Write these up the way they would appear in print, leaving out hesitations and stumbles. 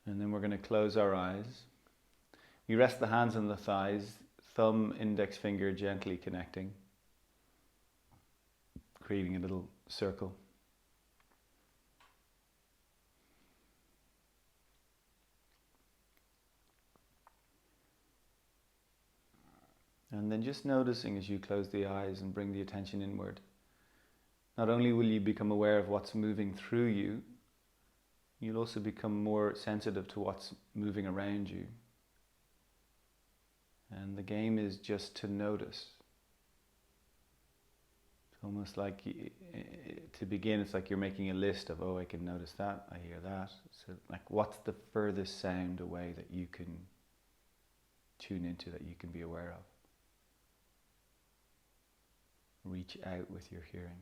And then we're going to close our eyes. We rest the hands on the thighs, thumb, index finger gently connecting, creating a little circle. And then just noticing as you close the eyes and bring the attention inward, not only will you become aware of what's moving through you, you'll also become more sensitive to what's moving around you. And the game is just to notice. It's almost like, to begin, it's like you're making a list of, oh, I can notice that, I hear that. So like, what's the furthest sound away that you can tune into, that you can be aware of? Reach out with your hearing.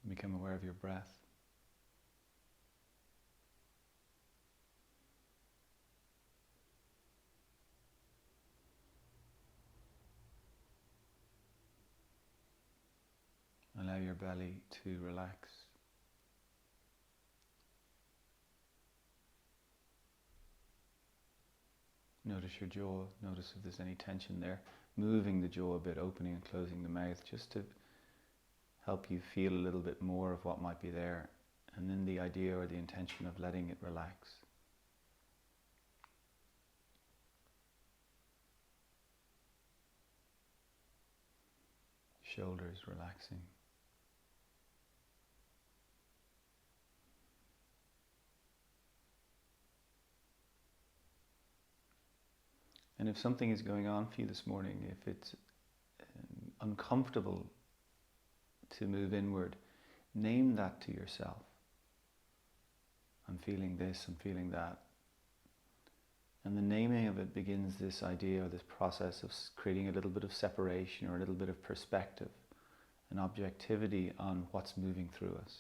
Become aware of your breath. Allow your belly to relax. Notice your jaw. Notice if there's any tension there. Moving the jaw a bit, opening and closing the mouth, just to help you feel a little bit more of what might be there. And then the idea or the intention of letting it relax. Shoulders relaxing. And if something is going on for you this morning, if it's uncomfortable to move inward, name that to yourself. I'm feeling this, I'm feeling that. And the naming of it begins this idea or this process of creating a little bit of separation or a little bit of perspective and objectivity on what's moving through us.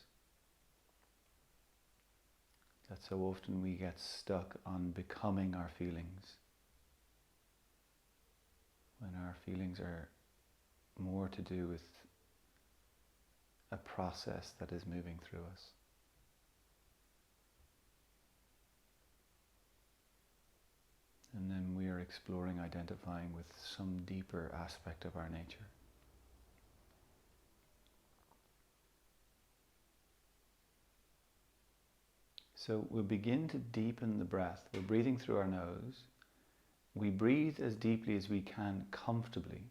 That so often we get stuck on becoming our feelings, when our feelings are more to do with a process that is moving through us. And then we are exploring, identifying with some deeper aspect of our nature. So we'll begin to deepen the breath. We're breathing through our nose. We breathe as deeply as we can comfortably.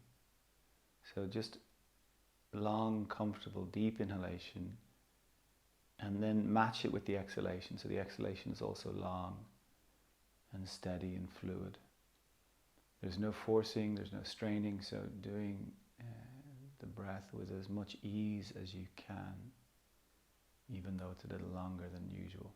So just long, comfortable, deep inhalation, and then match it with the exhalation. So the exhalation is also long and steady and fluid. There's no forcing, there's no straining, so doing the breath with as much ease as you can, even though it's a little longer than usual.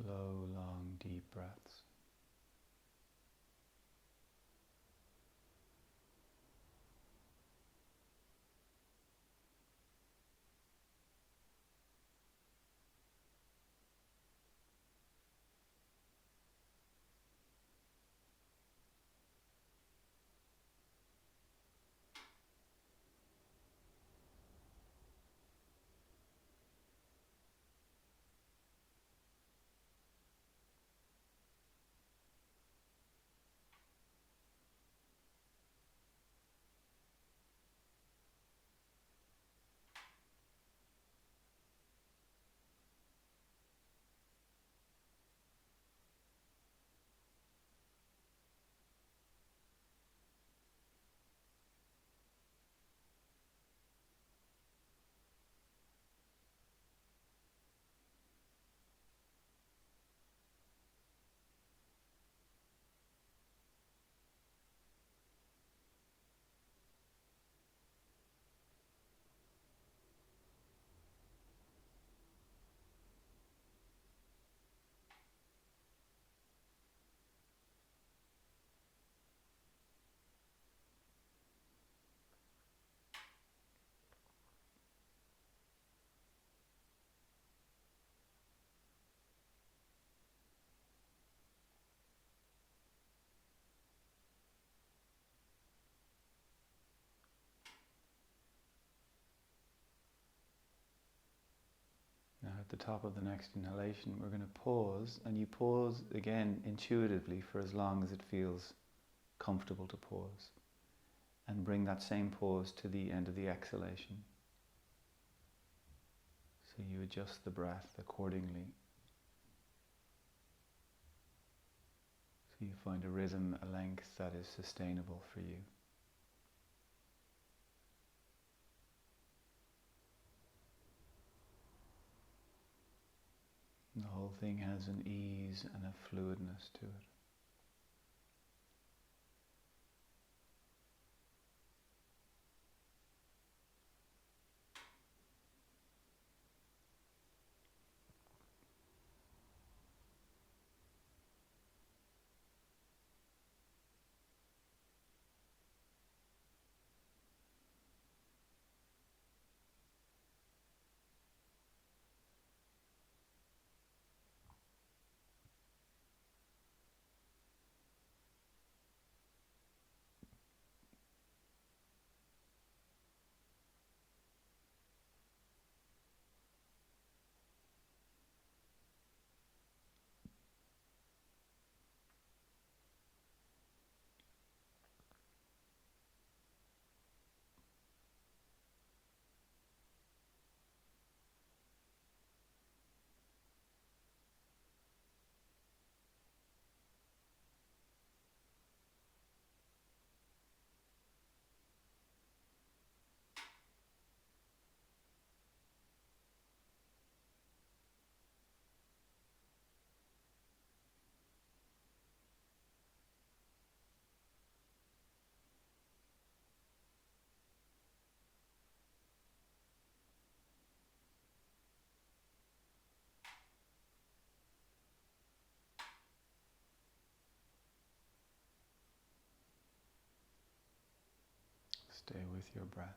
Slow, long, deep breaths. at the top of the next inhalation, we're going to pause, and you pause again intuitively for as long as it feels comfortable to pause, and bring that same pause to the end of the exhalation. So you adjust the breath accordingly. So you find a rhythm, a length that is sustainable for you. And the whole thing has an ease and a fluidness to it. Stay with your breath.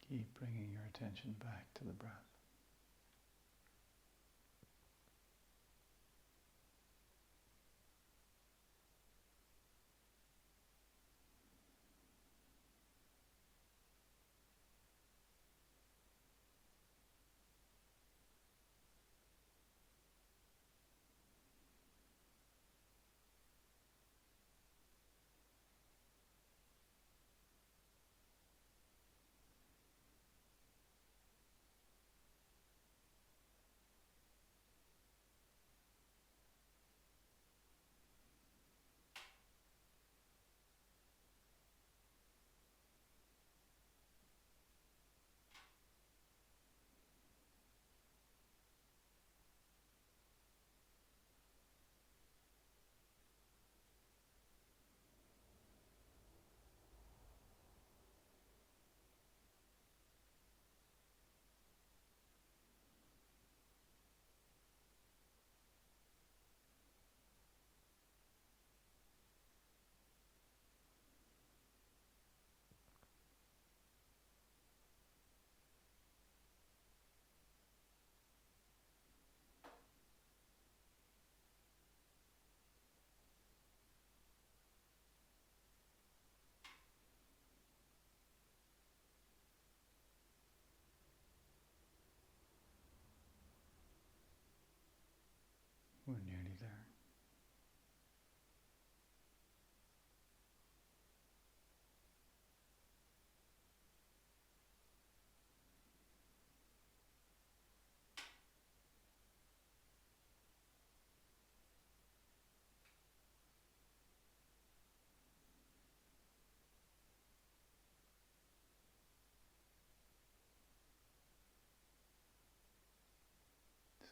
Keep bringing your attention back to the breath. We're nearly there.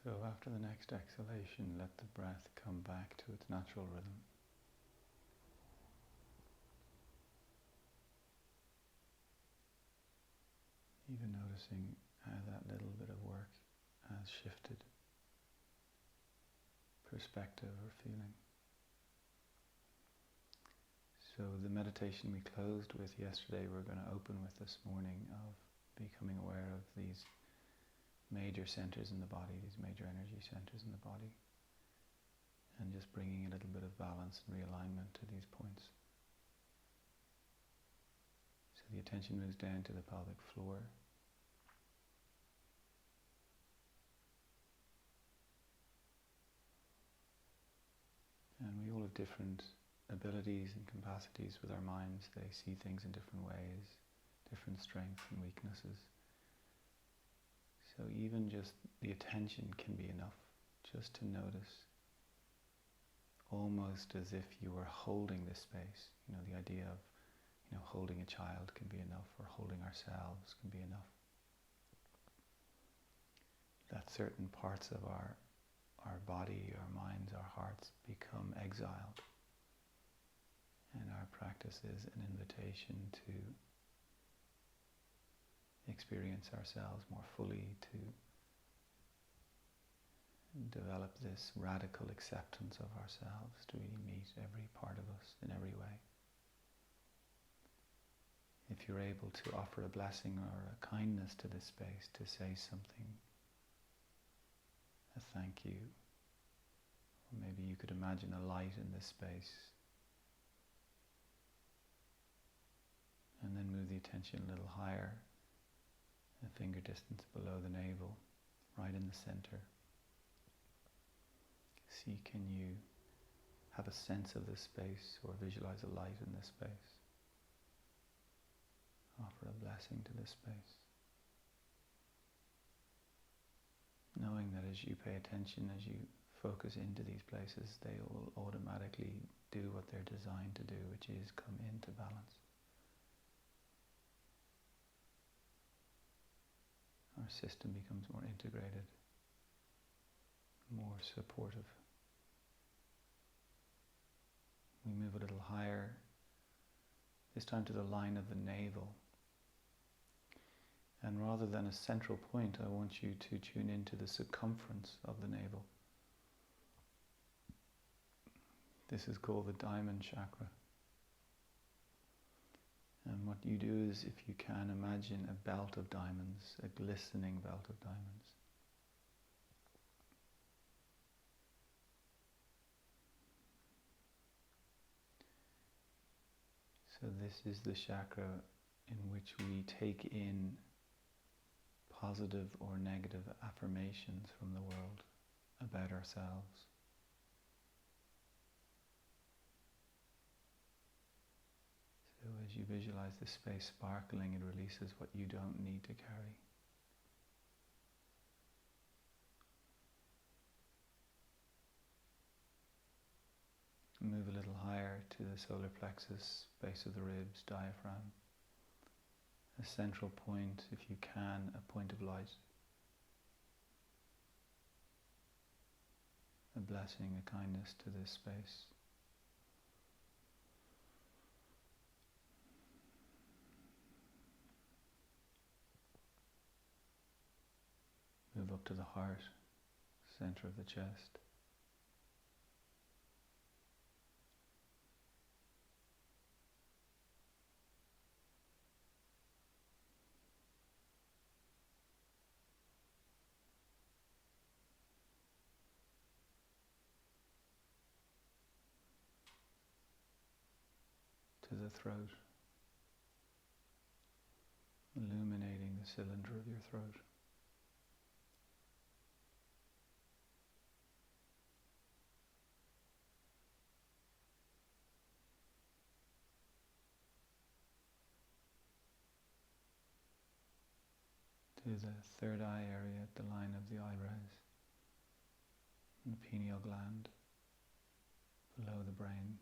So after the next exhalation, let the breath come back to its natural rhythm. Even noticing how that little bit of work has shifted perspective or feeling. So the meditation we closed with yesterday, we're going to open with this morning, of becoming aware of these major centers in the body, these major energy centers in the body, and just bringing a little bit of balance and realignment to these points. So the attention moves down to the pelvic floor. And we all have different abilities and capacities with our minds. They see things in different ways, different strengths and weaknesses. So even just the attention can be enough, just to notice, almost as if you were holding this space. The idea of, holding a child can be enough, or holding ourselves can be enough. That certain parts of our body, our minds, our hearts become exiled. And our practice is an invitation to experience ourselves more fully, to develop this radical acceptance of ourselves, to really meet every part of us in every way. If you're able to offer a blessing or a kindness to this space, to say something, a thank you, or maybe you could imagine a light in this space, and then move the attention a little higher, a finger distance below the navel, right in the center. See, can you have a sense of this space, or visualize a light in this space? Offer a blessing to this space. Knowing that as you pay attention, as you focus into these places, they will automatically do what they're designed to do, which is come into balance. Our system becomes more integrated, more supportive. We move a little higher, this time to the line of the navel. And rather than a central point, I want you to tune into the circumference of the navel. This is called the diamond chakra. And what you do is, if you can, imagine a belt of diamonds, a glistening belt of diamonds. So this is the chakra in which we take in positive or negative affirmations from the world about ourselves. So as you visualize this space sparkling, it releases what you don't need to carry. Move a little higher to the solar plexus, base of the ribs, diaphragm. A central point, if you can, a point of light. A blessing, a kindness to this space. Move up to the heart, center of the chest. To the throat, illuminating the cylinder of your throat. to the third eye area at the line of the eyebrows, and the pineal gland below the brain.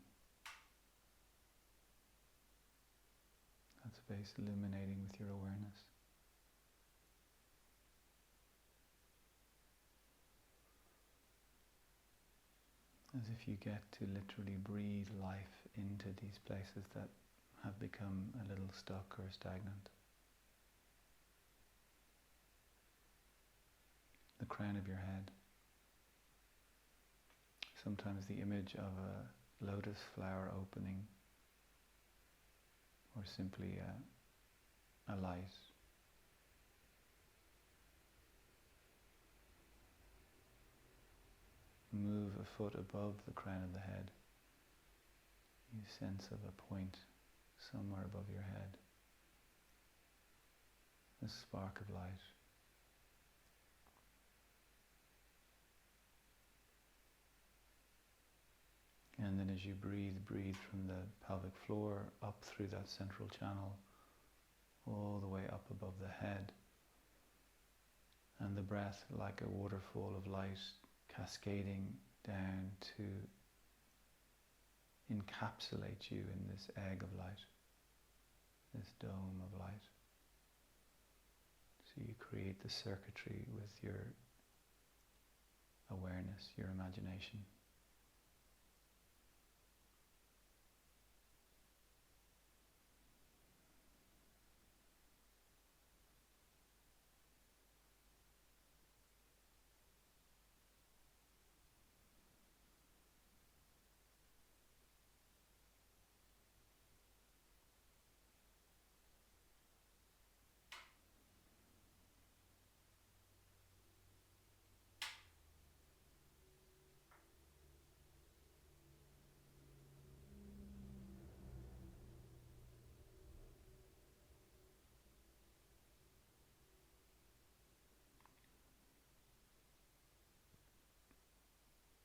That space illuminating with your awareness. As if you get to literally breathe life into these places that have become a little stuck or stagnant. The crown of your head. Sometimes the image of a lotus flower opening, or simply a light. Move a foot above the crown of the head. You sense of a point somewhere above your head. A spark of light. And then as you breathe from the pelvic floor up through that central channel, all the way up above the head. And the breath like a waterfall of light cascading down to encapsulate you in this egg of light, this dome of light. So you create the circuitry with your awareness, your imagination.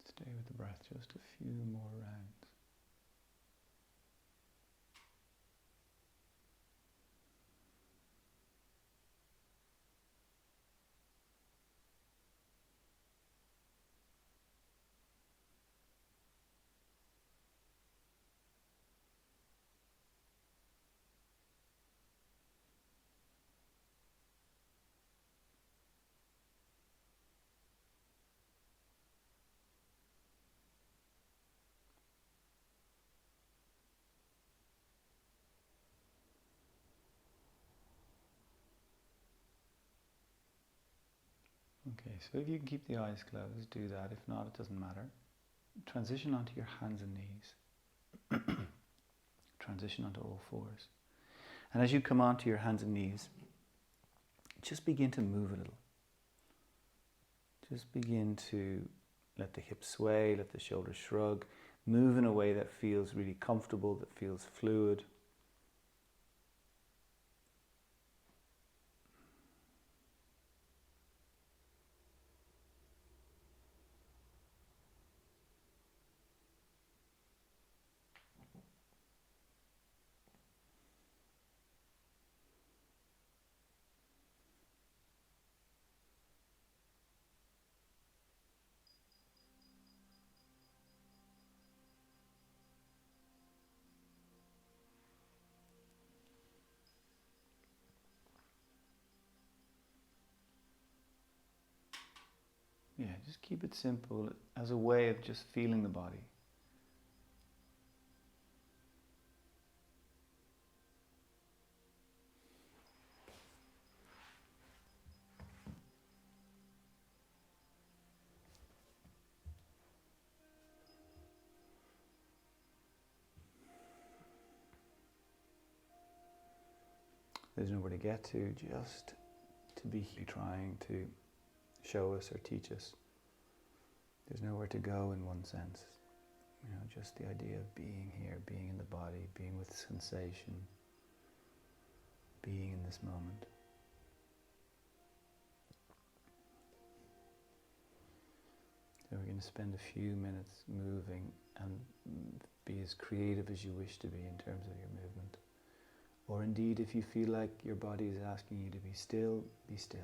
Stay with the breath just a few more rounds. Okay, so if you can keep the eyes closed, do that. If not, it doesn't matter. Transition onto your hands and knees. Transition onto all fours. And as you come onto your hands and knees, just begin to move a little. Just begin to let the hips sway, let the shoulders shrug. Move in a way that feels really comfortable, that feels fluid. Yeah, just keep it simple as a way of just feeling the body. There's nowhere to get to, just to be trying to show us or teach us. There's nowhere to go in one sense. You know, just the idea of being here, being in the body, being with sensation, being in this moment. So we're going to spend a few minutes moving and be as creative as you wish to be in terms of your movement. Or indeed, if you feel like your body is asking you to be still, be still.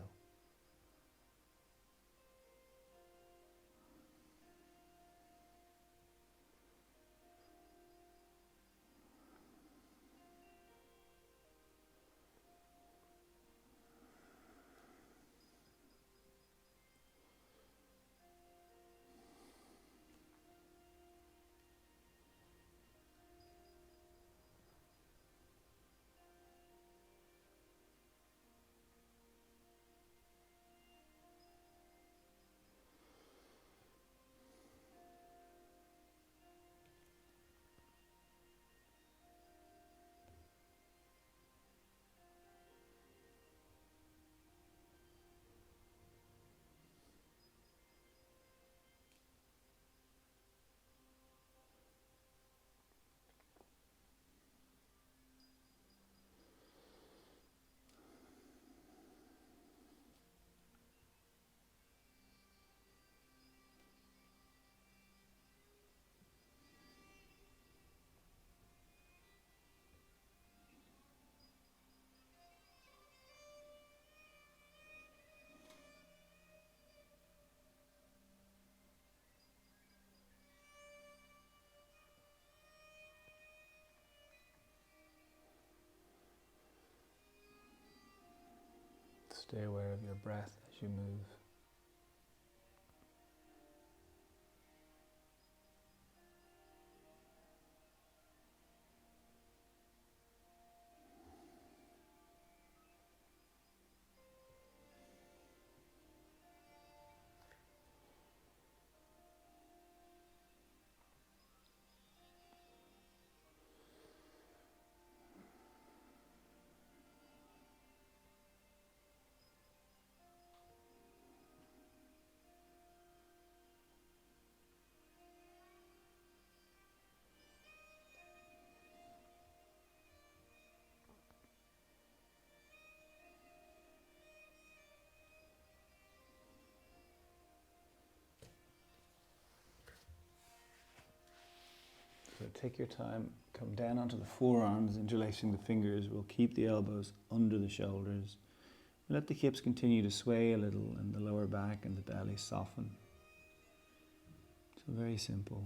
Stay aware of your breath as you move. So take your time, come down onto the forearms, interlacing the fingers. We'll keep the elbows under the shoulders. Let the hips continue to sway a little and the lower back and the belly soften. So very simple.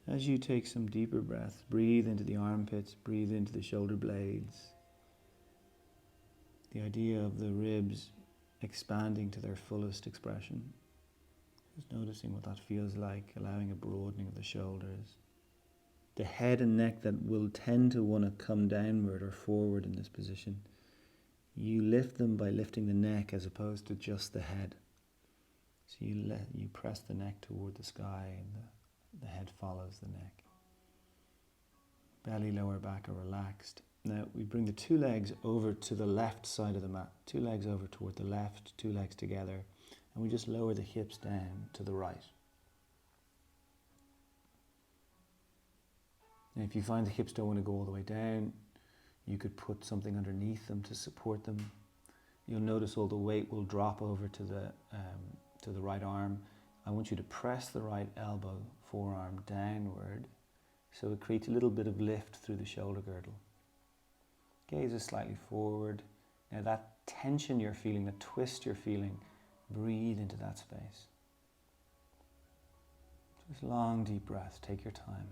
As you take some deeper breaths, breathe into the armpits, breathe into the shoulder blades. The idea of the ribs expanding to their fullest expression. Just noticing what that feels like, allowing a broadening of the shoulders. The head and neck that will tend to want to come downward or forward in this position, you lift them by lifting the neck as opposed to just the head. So you press the neck toward the sky and the head follows the neck. Belly, lower back are relaxed. Now we bring the two legs over to the left side of the mat. Two legs over toward the left, two legs together. And we just lower the hips down to the right. And if you find the hips don't want to go all the way down, you could put something underneath them to support them. You'll notice all the weight will drop over to the right arm. I want you to press the right elbow, forearm downward, so it creates a little bit of lift through the shoulder girdle. Gaze is slightly forward. Now that tension you're feeling, the twist you're feeling, breathe into that space. Just long, deep breaths. Take your time.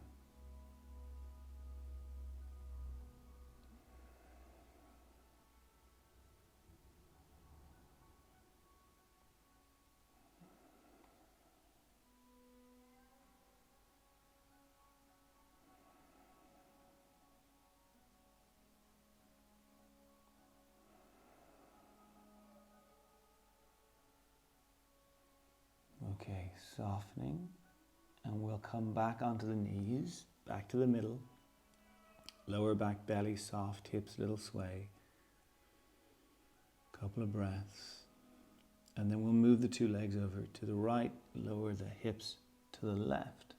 Okay, softening, and we'll come back onto the knees, back to the middle, lower back, belly soft, hips little sway, couple of breaths, and then we'll move the two legs over to the right, lower the hips to the left.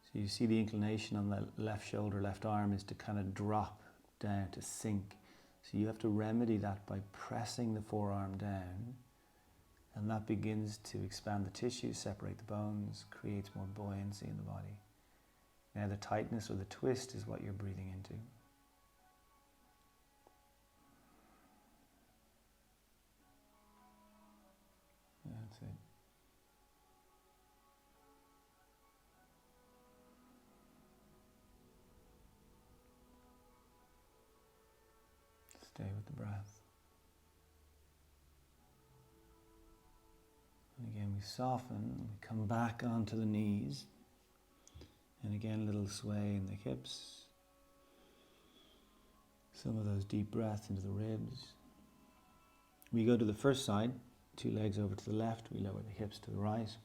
So you see the inclination on the left shoulder, left arm is to kind of drop down, to sink. So you have to remedy that by pressing the forearm down And that begins to expand the tissues, separate the bones, creates more buoyancy in the body. Now the tightness or the twist is what you're breathing into. That's it. Stay with the breath. And again we soften, we come back onto the knees. And again, a little sway in the hips. Some of those deep breaths into the ribs. We go to the first side, 2 legs over to the left, we lower the hips to the right.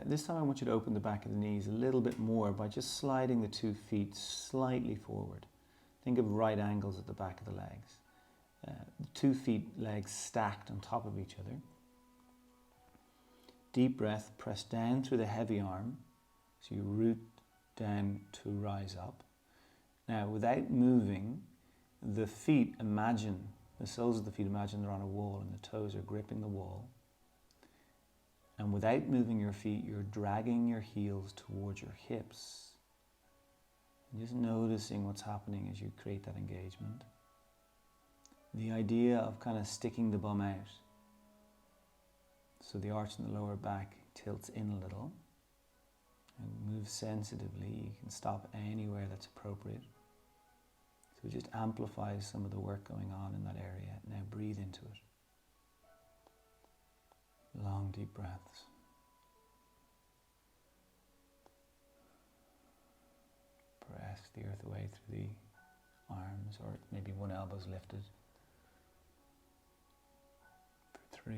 This time I want you to open the back of the knees a little bit more by just sliding the 2 feet slightly forward. Think of right angles at the back of the legs. The 2 feet, legs stacked on top of each other. Deep breath, press down through the heavy arm. So you root down to rise up. Now, without moving, the feet imagine, the soles of the feet imagine they're on a wall and the toes are gripping the wall. And without moving your feet, you're dragging your heels towards your hips. And just noticing what's happening as you create that engagement. The idea of kind of sticking the bum out. So the arch in the lower back tilts in a little. And move sensitively. You can stop anywhere that's appropriate. So it just amplifies some of the work going on in that area. Now breathe into it. Long deep breaths. Press the earth away through the arms, or maybe one elbow's lifted. For 3.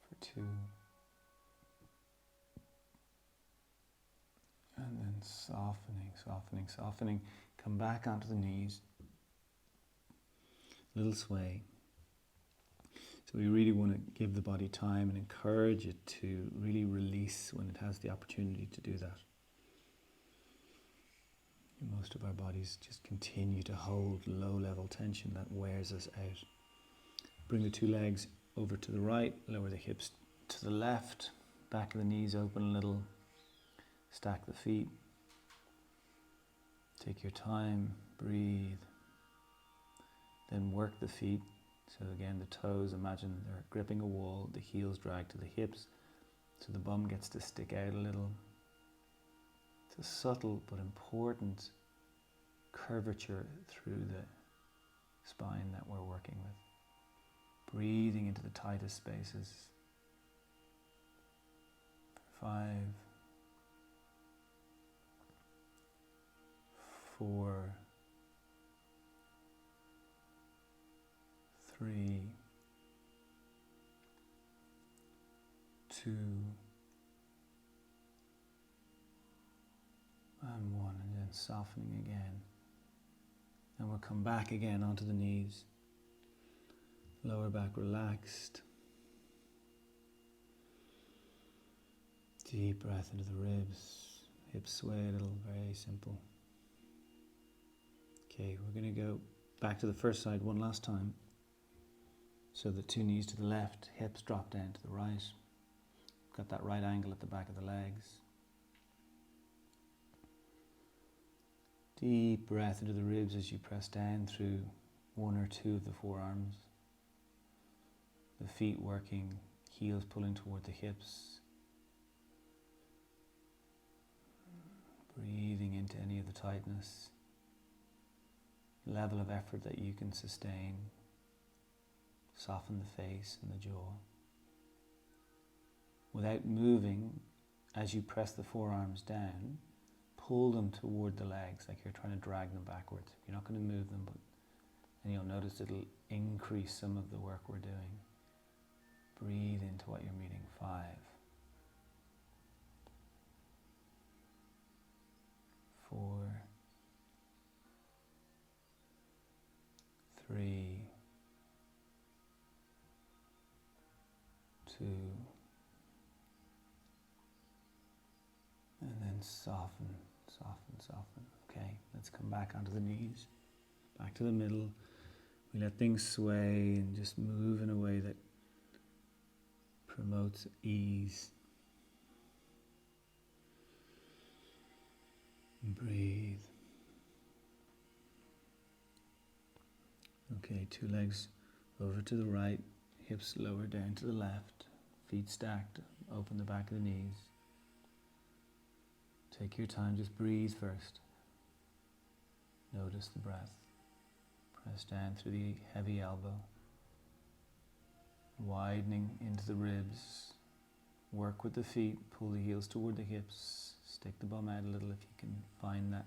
For 2. And then softening, softening, softening. Come back onto the knees. Little sway. So we really want to give the body time and encourage it to really release when it has the opportunity to do that. Most of our bodies just continue to hold low-level tension that wears us out. Bring the 2 legs over to the right, lower the hips to the left, back of the knees open a little. Stack the feet. Take your time, breathe. Then work the feet. So again, the toes, imagine they're gripping a wall, the heels drag to the hips, so the bum gets to stick out a little. It's a subtle but important curvature through the spine that we're working with. Breathing into the tightest spaces. 5, 4, 3, 2, and 1, and then softening again. And we'll come back again onto the knees. Lower back relaxed. Deep breath into the ribs. Hips sway a little, very simple. Okay, we're going to go back to the first side one last time. So the 2 knees to the left, hips drop down to the right. Got that right angle at the back of the legs. Deep breath into the ribs as you press down through 1 or 2 of the forearms. The feet working, heels pulling toward the hips. Breathing into any of the tightness. Level of effort that you can sustain. Soften the face and the jaw. Without moving, as you press the forearms down, pull them toward the legs like you're trying to drag them backwards. You're not going to move them, and you'll notice it'll increase some of the work we're doing. Breathe into what you're meeting. 5, 4, 3, 2, and then soften, soften, soften. Okay, let's come back onto the knees, back to the middle. We let things sway and just move in a way that promotes ease. And breathe. Okay, 2 legs over to the right, hips lower down to the left, feet stacked, open the back of the knees. Take your time, just breathe first. Notice the breath. Press down through the heavy elbow, widening into the ribs. Work with the feet, pull the heels toward the hips, stick the bum out a little if you can find that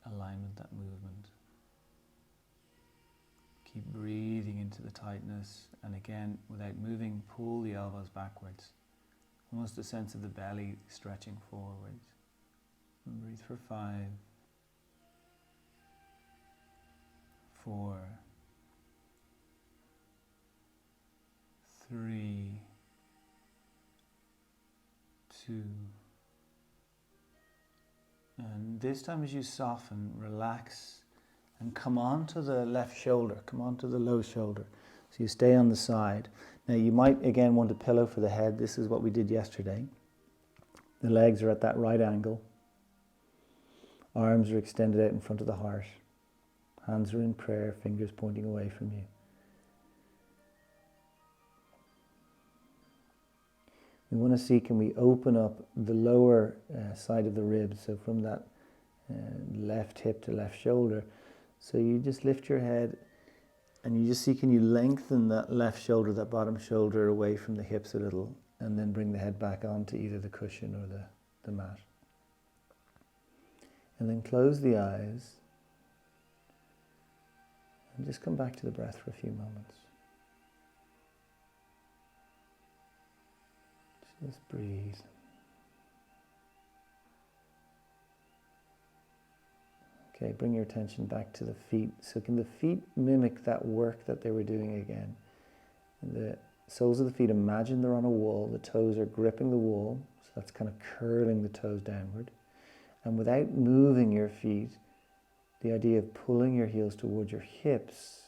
alignment, that movement. Keep breathing into the tightness, and again, without moving, pull the elbows backwards. Almost a sense of the belly stretching forwards. And breathe for 5, 4, 3, 2. And this time as you soften, relax and come onto the left shoulder, come onto the low shoulder. So you stay on the side. Now you might again want a pillow for the head. This is what we did yesterday. The legs are at that right angle. Arms are extended out in front of the heart. Hands are in prayer, fingers pointing away from you. We want to see, can we open up the lower side of the ribs, so from that left hip to left shoulder. So you just lift your head and you just see, can you lengthen that left shoulder, that bottom shoulder away from the hips a little, and then bring the head back onto either the cushion or the mat. And then close the eyes and just come back to the breath for a few moments. Just breathe. Okay, bring your attention back to the feet. So can the feet mimic that work that they were doing again? The soles of the feet, imagine they're on a wall. The toes are gripping the wall. So that's kind of curling the toes downward. And without moving your feet, the idea of pulling your heels towards your hips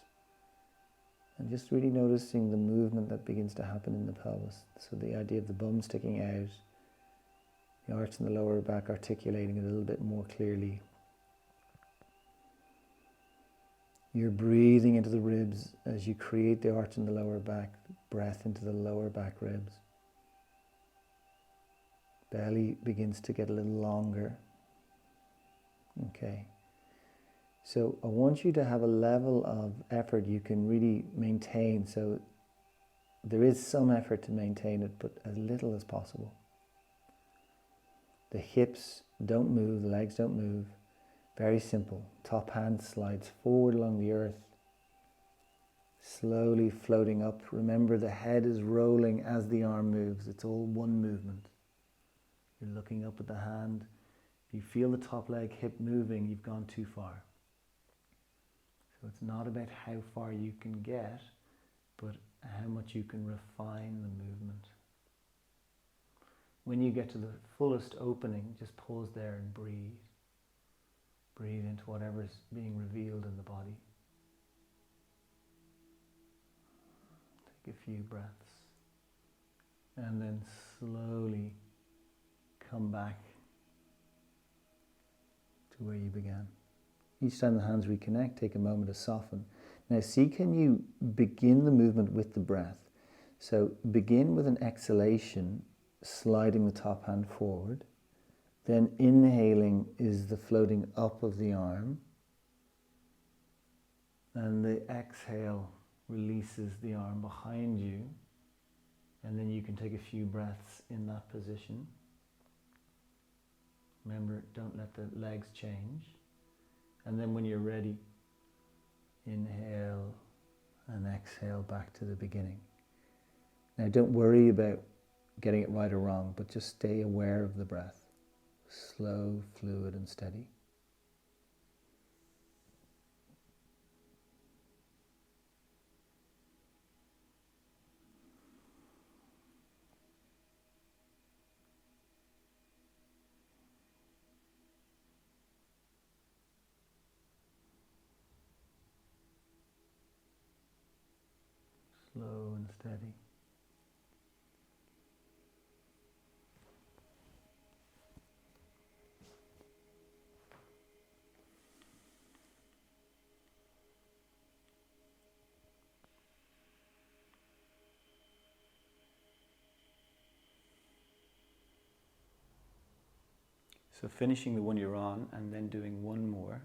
and just really noticing the movement that begins to happen in the pelvis. So the idea of the bum sticking out, the arch in the lower back articulating a little bit more clearly. You're breathing into the ribs as you create the arch in the lower back, breath into the lower back ribs. Belly begins to get a little longer. Okay. So I want you to have a level of effort you can really maintain. So there is some effort to maintain it, but as little as possible. The hips don't move, the legs don't move. Very simple. Top hand slides forward along the earth, slowly floating up. Remember, the head is rolling as the arm moves. It's all one movement. You're looking up at the hand. If you feel the top leg hip moving, you've gone too far. So it's not about how far you can get, but how much you can refine the movement. When you get to the fullest opening, just pause there and breathe. Breathe into whatever's being revealed in the body. Take a few breaths. And then slowly come back to where you began. Each time the hands reconnect, take a moment to soften. Now see, can you begin the movement with the breath? So begin with an exhalation, sliding the top hand forward. Then inhaling is the floating up of the arm. And the exhale releases the arm behind you. And then you can take a few breaths in that position. Remember, don't let the legs change. And then when you're ready, inhale and exhale back to the beginning. Now don't worry about getting it right or wrong, but just stay aware of the breath. Slow, fluid and steady. steady. So finishing the one you're on and then doing one more.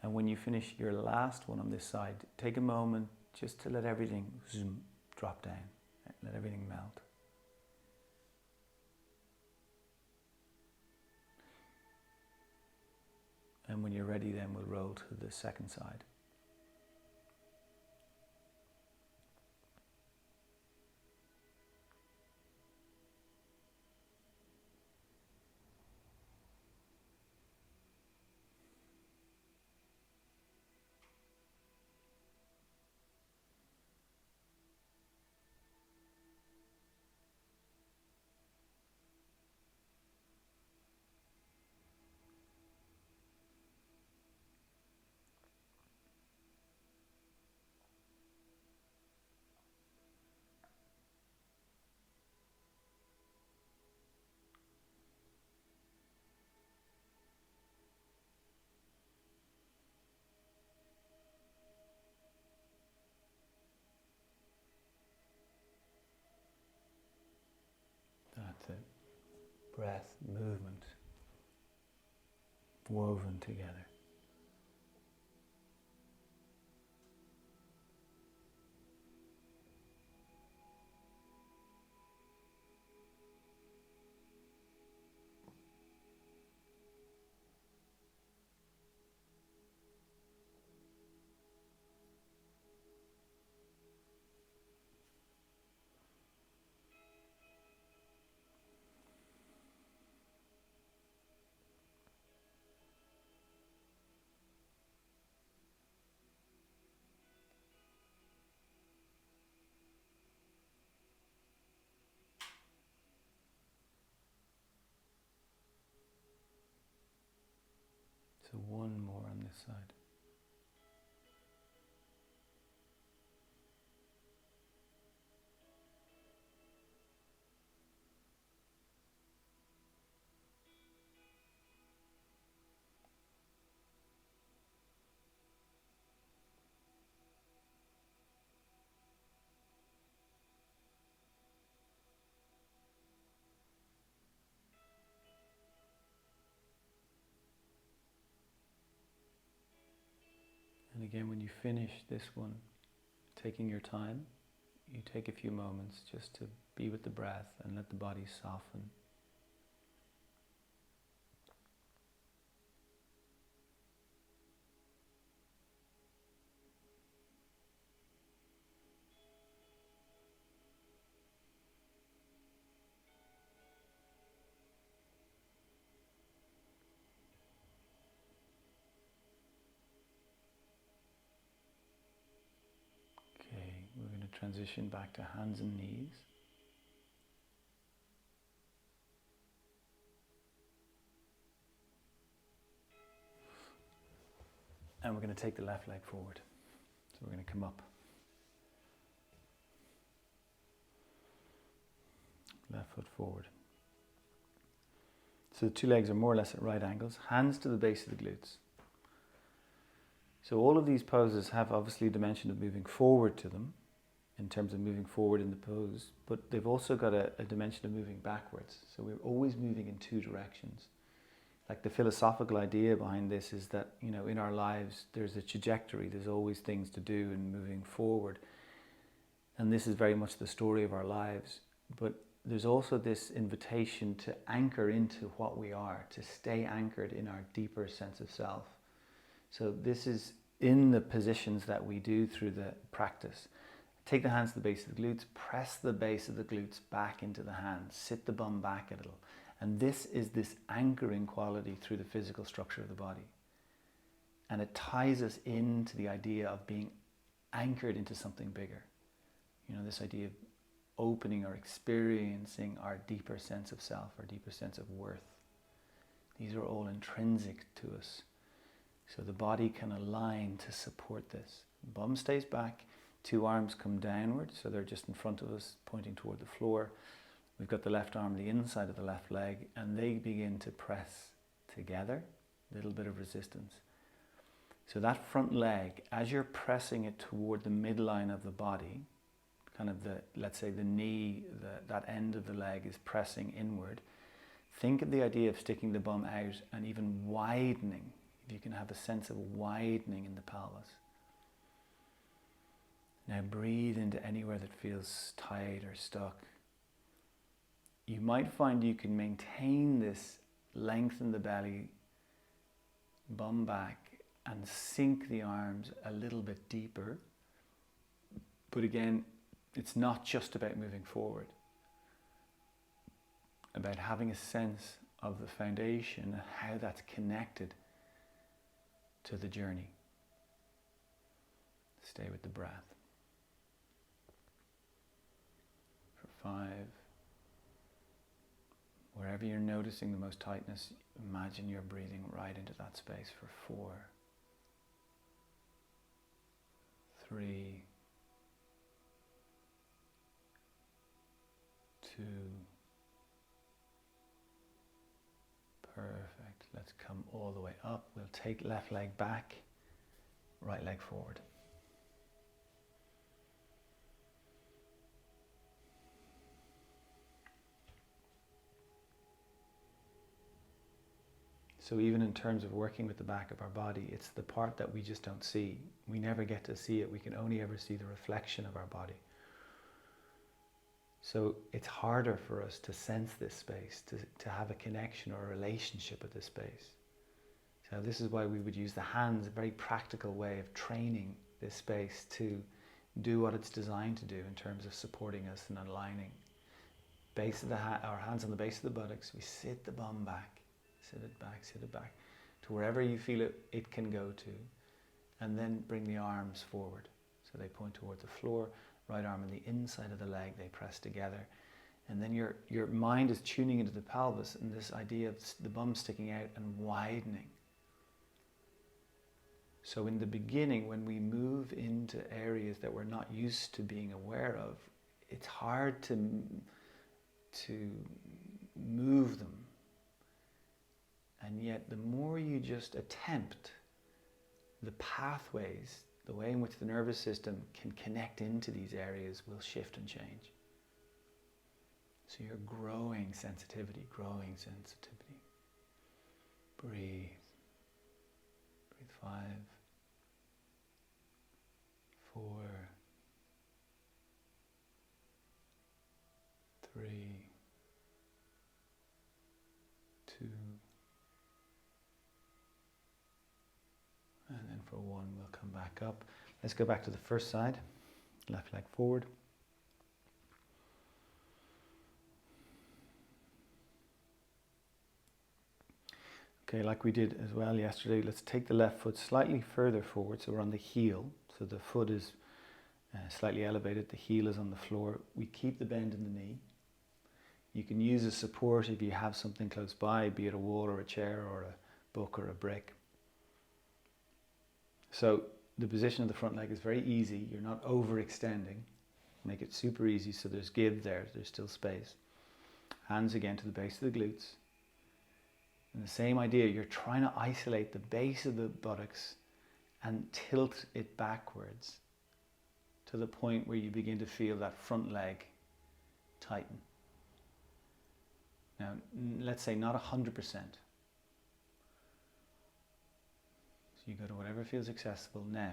And when you finish your last one on this side, take a moment just to let everything zoom, drop down, let everything melt. And when you're ready, then we'll roll to the second side. That's it. Breath, movement, woven together. So one more on this side. And again, when you finish this one, taking your time, you take a few moments just to be with the breath and let the body soften. Okay, we're going to transition back to hands and knees. And we're going to take the left leg forward. So we're going to come up. Left foot forward. So the two legs are more or less at right angles. Hands to the base of the glutes. So all of these poses have obviously a dimension of moving forward to them, in terms of moving forward in the pose, but they've also got a dimension of moving backwards. So we're always moving in two directions. Like the philosophical idea behind this is that, you know, in our lives, there's a trajectory, there's always things to do and moving forward. And this is very much the story of our lives. But there's also this invitation to anchor into what we are, to stay anchored in our deeper sense of self. So this is in the positions that we do through the practice. Take the hands to the base of the glutes, press the base of the glutes back into the hands, sit the bum back a little. And this is this anchoring quality through the physical structure of the body. And it ties us into the idea of being anchored into something bigger. You know, this idea of opening or experiencing our deeper sense of self, our deeper sense of worth. These are all intrinsic to us. So the body can align to support this. Bum stays back, two arms come downward, so they're just in front of us, pointing toward the floor. We've got the left arm on the inside of the left leg, and they begin to press together, a little bit of resistance. So that front leg, as you're pressing it toward the midline of the body, kind of the, let's say the knee, that end of the leg is pressing inward. Think of the idea of sticking the bum out and even widening. If you can have a sense of widening in the pelvis. Now breathe into anywhere that feels tight or stuck. You might find you can maintain this, lengthen the belly, bum back, and sink the arms a little bit deeper. But again, it's not just about moving forward. About having a sense of the foundation and how that's connected to the journey. Stay with the breath. For 5. Wherever you're noticing the most tightness, imagine you're breathing right into that space. For 4. 3. 2. Perfect. Let's come all the way up. We'll take left leg back, right leg forward. So even in terms of working with the back of our body, it's the part that we just don't see. We never get to see it. We can only ever see the reflection of our body. So it's harder for us to sense this space, to have a connection or a relationship with this space. So this is why we would use the hands, a very practical way of training this space to do what it's designed to do in terms of supporting us and aligning. Base of our hands on the base of the buttocks, we sit the bum back. Sit it back to wherever you feel it can go to, and then bring the arms forward. So they point towards the floor, right arm on the inside of the leg, they press together. And then your mind is tuning into the pelvis and this idea of the bum sticking out and widening. So in the beginning, when we move into areas that we're not used to being aware of, it's hard to move them. And yet the more you just attempt, the pathways, the way in which the nervous system can connect into these areas will shift and change. So you're growing sensitivity. Breathe. Breathe 5, 4, 3, 2, and then for 1 we'll come back up. Let's go back to the first side. Left leg forward. Okay, like we did as well yesterday, let's take the left foot slightly further forward, so we're on the heel. So the foot is slightly elevated, the heel is on the floor. We keep the bend in the knee. You can use a support if you have something close by, be it a wall or a chair or a book or a brick. So the position of the front leg is very easy. You're not overextending. Make it super easy so there's give there. There's still space. Hands again to the base of the glutes. And the same idea, you're trying to isolate the base of the buttocks and tilt it backwards to the point where you begin to feel that front leg tighten. Now, let's say not 100%. You go to whatever feels accessible. Now,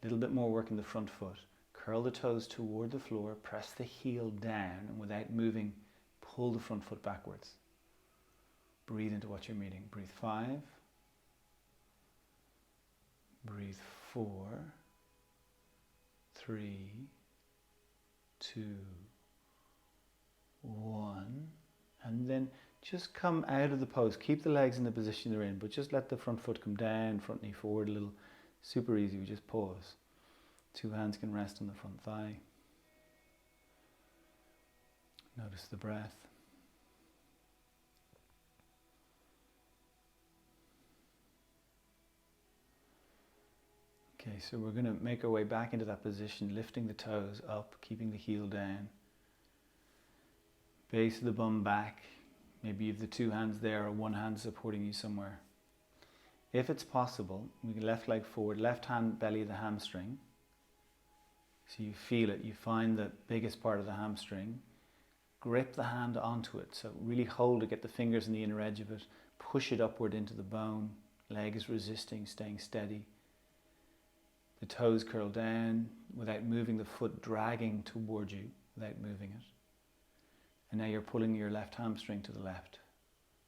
a little bit more work in the front foot. Curl the toes toward the floor, press the heel down, and without moving, pull the front foot backwards. Breathe into what you're meeting. Breathe 5. Breathe 4. 3. 2. 1. And then just come out of the pose. Keep the legs in the position they're in, but just let the front foot come down, front knee forward a little. Super easy, we just pause. 2 hands can rest on the front thigh. Notice the breath. Okay, so we're going to make our way back into that position, lifting the toes up, keeping the heel down. Base of the bum back. Maybe you have the 2 hands there or 1 hand supporting you somewhere. If it's possible, we can left leg forward, left hand belly of the hamstring. So you feel it, you find the biggest part of the hamstring. Grip the hand onto it, so really hold it, get the fingers in the inner edge of it. Push it upward into the bone. Leg is resisting, staying steady. The toes curl down without moving the foot, dragging toward you without moving it. And now you're pulling your left hamstring to the left,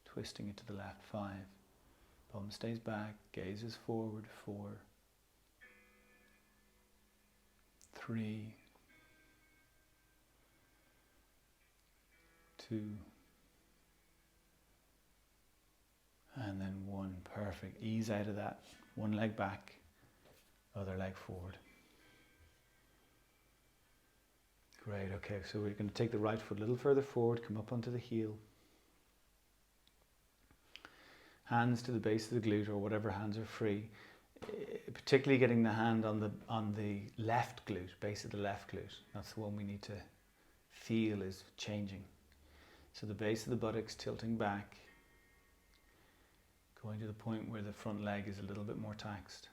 twisting it to the left. 5. Bum stays back, gaze is forward. 4. 3. 2. And then 1. Perfect. Ease out of that. 1 leg back, other leg forward. Great, okay, so we're going to take the right foot a little further forward, come up onto the heel. Hands to the base of the glute or whatever hands are free. Particularly getting the hand on the left glute, base of the left glute. That's the one we need to feel is changing. So the base of the buttocks tilting back, going to the point where the front leg is a little bit more taxed.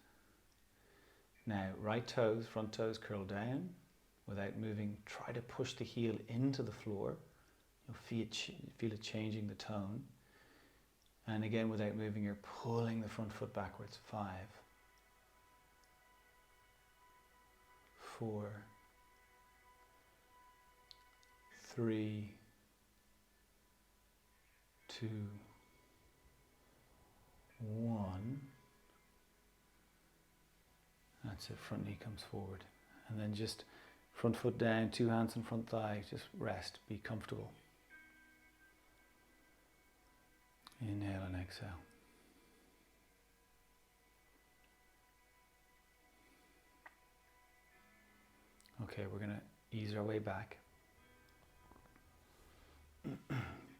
Now, right toes, front toes curl down. Without moving, try to push the heel into the floor. You'll feel it changing the tone. And again, without moving, you're pulling the front foot backwards. 5, 4, 3, 2, 1. That's it, front knee comes forward. And then just front foot down, 2 hands on front thigh, just rest, be comfortable. Inhale and exhale. Okay, we're going to ease our way back.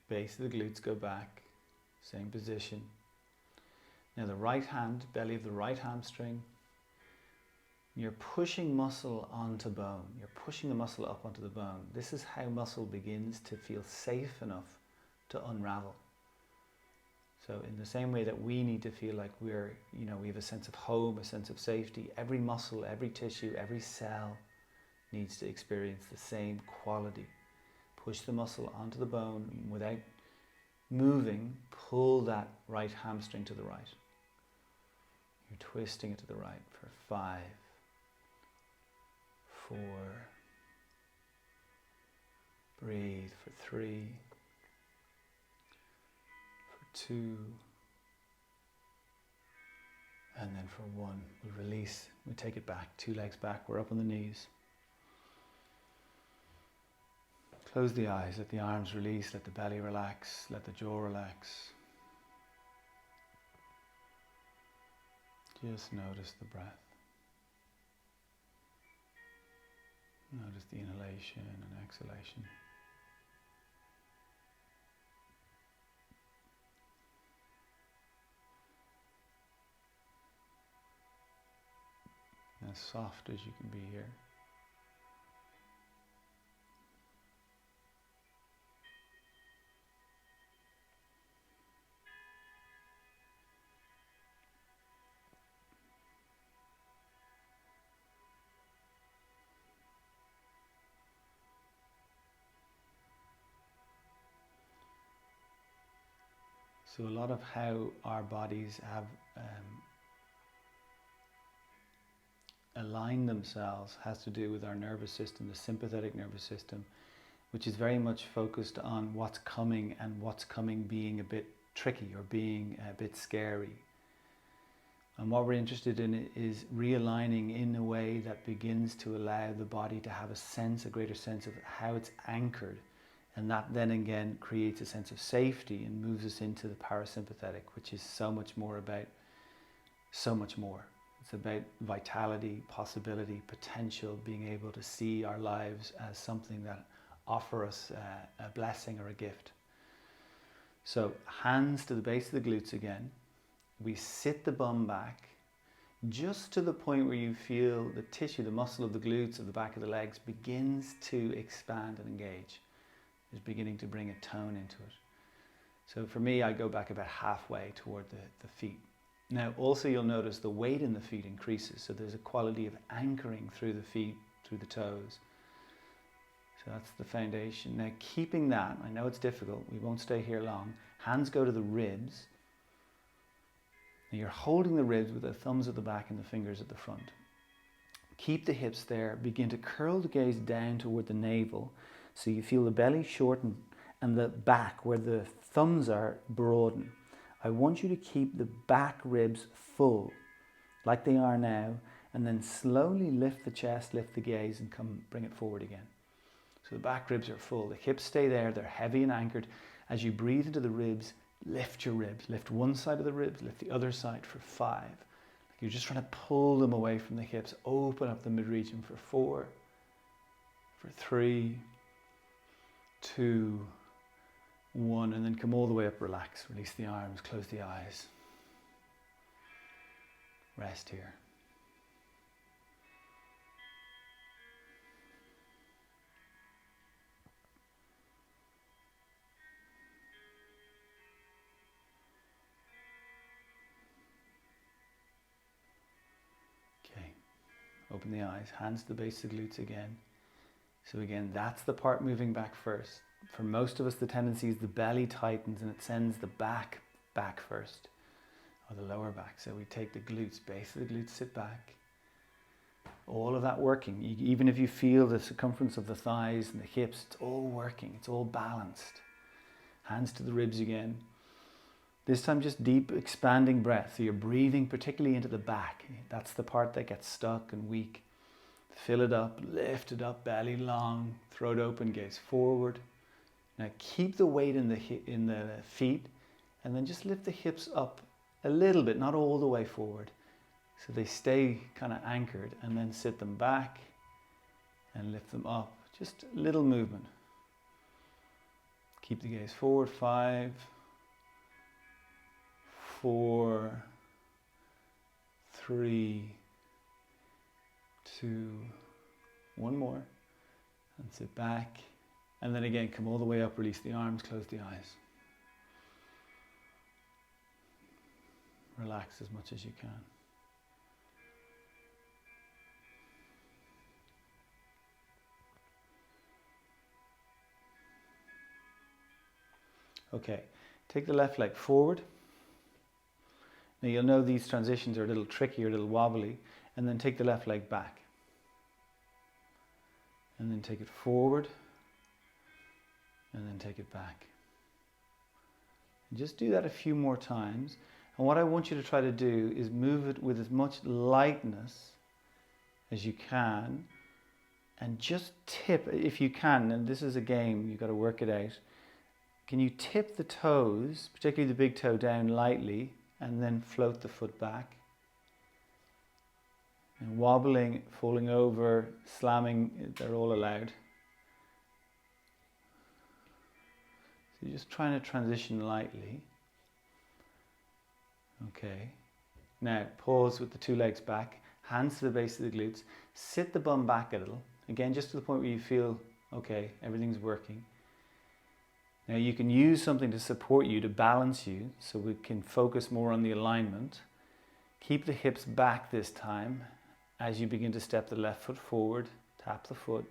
Base of the glutes go back, same position. Now the right hand, belly of the right hamstring, you're pushing muscle onto bone. You're pushing the muscle up onto the bone. This is how muscle begins to feel safe enough to unravel. So in the same way that we need to feel like we have a sense of home, a sense of safety, every muscle, every tissue, every cell needs to experience the same quality. Push the muscle onto the bone without moving, pull that right hamstring to the right. You're twisting it to the right for 5, 4, breathe for 3, for 2, and then for 1. We release, we take it back, 2 legs back, we're up on the knees. Close the eyes, let the arms release, let the belly relax, let the jaw relax. Just notice the breath. Notice the inhalation and exhalation. As soft as you can be here. So a lot of how our bodies have aligned themselves has to do with our nervous system, the sympathetic nervous system, which is very much focused on what's coming and what's coming being a bit tricky or being a bit scary. And what we're interested in is realigning in a way that begins to allow the body to have a greater sense of how it's anchored And that then again creates a sense of safety and moves us into the parasympathetic, which is so much more. It's about vitality, possibility, potential, being able to see our lives as something that offer us a blessing or a gift. So hands to the base of the glutes again. We sit the bum back just to the point where you feel the tissue, the muscle of the glutes of the back of the legs begins to expand and engage. Is beginning to bring a tone into it. So for me, I go back about halfway toward the feet. Now also you'll notice the weight in the feet increases, so there's a quality of anchoring through the feet, through the toes. So that's the foundation. Now keeping that, I know it's difficult, we won't stay here long. Hands go to the ribs. Now you're holding the ribs with the thumbs at the back and the fingers at the front. Keep the hips there, begin to curl the gaze down toward the navel. So you feel the belly shorten and the back, where the thumbs are, broaden. I want you to keep the back ribs full, like they are now, and then slowly lift the chest, lift the gaze, and bring it forward again. So the back ribs are full, the hips stay there, they're heavy and anchored. As you breathe into the ribs, lift your ribs. Lift one side of the ribs, lift the other side for 5. You're just trying to pull them away from the hips. Open up the mid-region for 4, for 3, 2, 1, and then come all the way up, relax, release the arms, close the eyes. Rest here. Okay, open the eyes, hands to the base of the glutes again. So again, that's the part moving back first. For most of us, the tendency is the belly tightens and it sends the back first, or the lower back. So we take the glutes, base of the glutes, sit back. All of that working. Even if you feel the circumference of the thighs and the hips, it's all working. It's all balanced. Hands to the ribs again. This time just deep expanding breath. So you're breathing particularly into the back. That's the part that gets stuck and weak. Fill it up, lift it up, belly long, throat open, gaze forward. Now keep the weight in the feet, and then just lift the hips up a little bit, not all the way forward. So they stay kind of anchored, and then sit them back and lift them up. Just a little movement. Keep the gaze forward, 5, 4, 3, 2, 1 more, and sit back, and then again come all the way up, release the arms, close the eyes. Relax as much as you can. Okay, take the left leg forward. Now you'll know these transitions are a little tricky or a little wobbly, and then take the left leg back. And then take it forward, and then take it back. And just do that a few more times. And what I want you to try to do is move it with as much lightness as you can, and just tip, if you can, and this is a game, you've got to work it out. Can you tip the toes, particularly the big toe, down lightly, and then float the foot back? And wobbling, falling over, slamming, they're all allowed. So you're just trying to transition lightly. Okay. Now pause with the 2 legs back, hands to the base of the glutes, sit the bum back a little. Again, just to the point where you feel, okay, everything's working. Now you can use something to support you, to balance you, so we can focus more on the alignment. Keep the hips back this time. As you begin to step the left foot forward, tap the foot,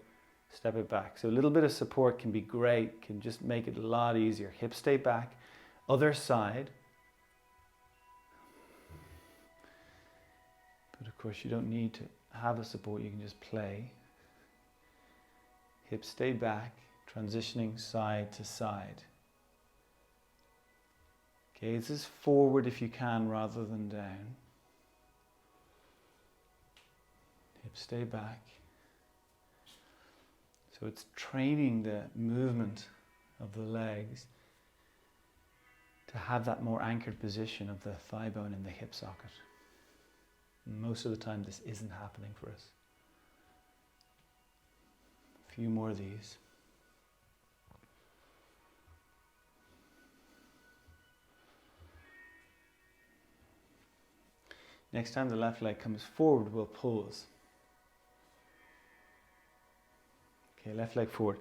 step it back. So a little bit of support can be great, can just make it a lot easier. Hips stay back. Other side. But of course you don't need to have a support, you can just play. Hips stay back, transitioning side to side. Gaze is forward if you can rather than down. Hips stay back. So it's training the movement of the legs to have that more anchored position of the thigh bone in the hip socket. And most of the time this isn't happening for us. A few more of these. Next time the left leg comes forward, we'll pause. Okay, left leg forward.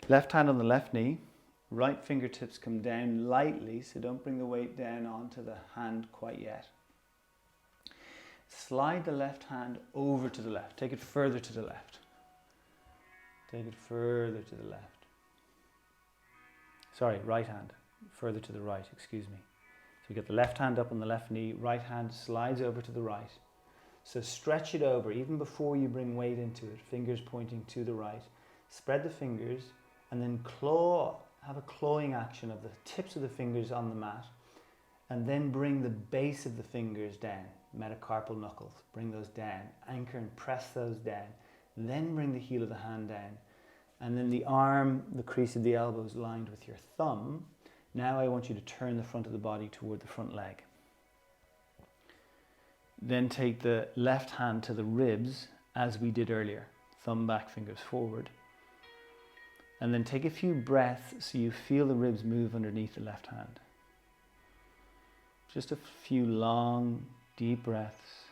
Left hand on the left knee. Right fingertips come down lightly, so don't bring the weight down onto the hand quite yet. Slide the left hand over to the left. Take it further to the left. Take it further to the left. Sorry, right hand. Further to the right, excuse me. So you get the left hand up on the left knee, right hand slides over to the right. So stretch it over, even before you bring weight into it, fingers pointing to the right. Spread the fingers and then claw, have a clawing action of the tips of the fingers on the mat, and then bring the base of the fingers down, metacarpal knuckles, bring those down, anchor and press those down, then bring the heel of the hand down, and then the arm, the crease of the elbow is lined with your thumb. Now I want you to turn the front of the body toward the front leg. Then take the left hand to the ribs as we did earlier. Thumb back, fingers forward. And then take a few breaths so you feel the ribs move underneath the left hand. Just a few long, deep breaths.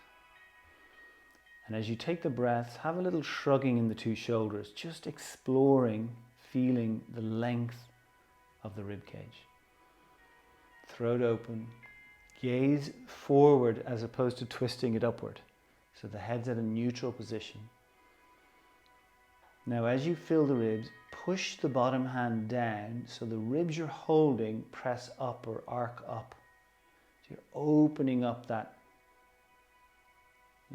And as you take the breaths, have a little shrugging in the two shoulders, just exploring, feeling the length of the rib cage. Throat open, gaze forward as opposed to twisting it upward. So the head's at a neutral position. Now as you feel the ribs, push the bottom hand down so the ribs you're holding press up or arc up. So you're opening up that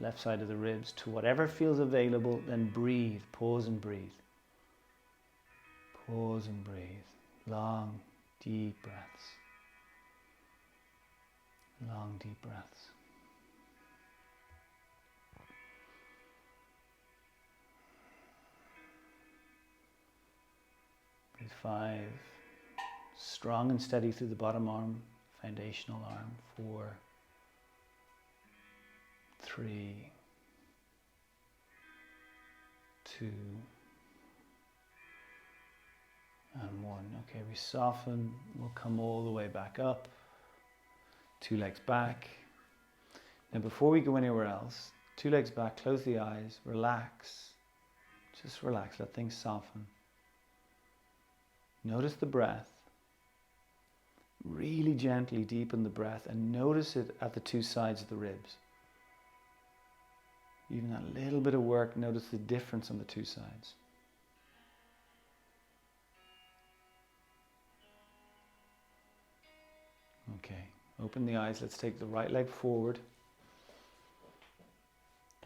left side of the ribs to whatever feels available, then breathe, pause and breathe. Pause and breathe. Long, deep breaths. Long, deep breaths. Breathe 5. Strong and steady through the bottom arm, foundational arm. 4, 3, 2, and 1. Okay, we soften. We'll come all the way back up. 2 legs back. Now before we go anywhere else, 2 legs back, close the eyes, relax. Just relax, let things soften. Notice the breath. Really gently deepen the breath and notice it at the 2 sides of the ribs. Even that little bit of work, notice the difference on the 2 sides. Okay. Open the eyes. Let's take the right leg forward.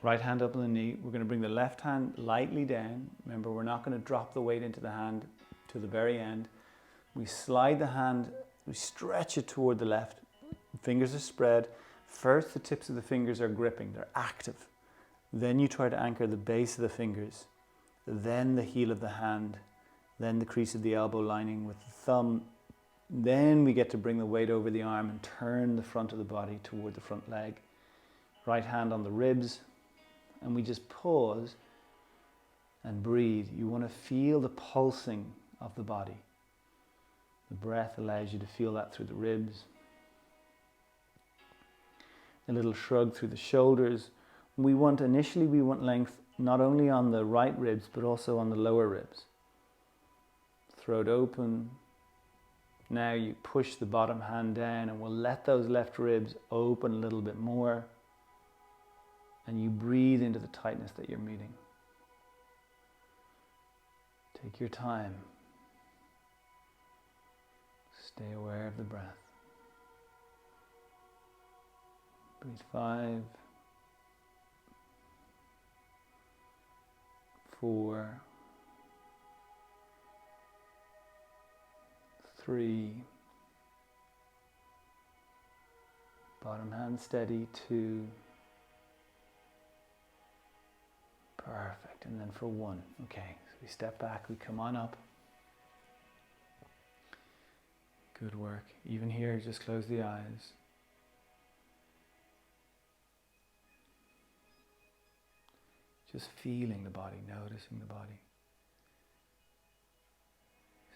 Right hand up on the knee. We're going to bring the left hand lightly down. Remember, we're not going to drop the weight into the hand to the very end. We slide the hand, we stretch it toward the left. Fingers are spread. First, the tips of the fingers are gripping. They're active. Then you try to anchor the base of the fingers. Then the heel of the hand. Then the crease of the elbow lining with the thumb. Then we get to bring the weight over the arm and turn the front of the body toward the front leg. Right hand on the ribs. And we just pause and breathe. You want to feel the pulsing of the body. The breath allows you to feel that through the ribs. A little shrug through the shoulders. Initially we want length not only on the right ribs but also on the lower ribs. Throat open. Now you push the bottom hand down and we'll let those left ribs open a little bit more. And you breathe into the tightness that you're meeting. Take your time. Stay aware of the breath. Breathe 5, 4, 3, bottom hand steady, 2, perfect, and then for 1, okay, so we step back, we come on up, Good work. Even here, just close the eyes. Just feeling the body, noticing the body.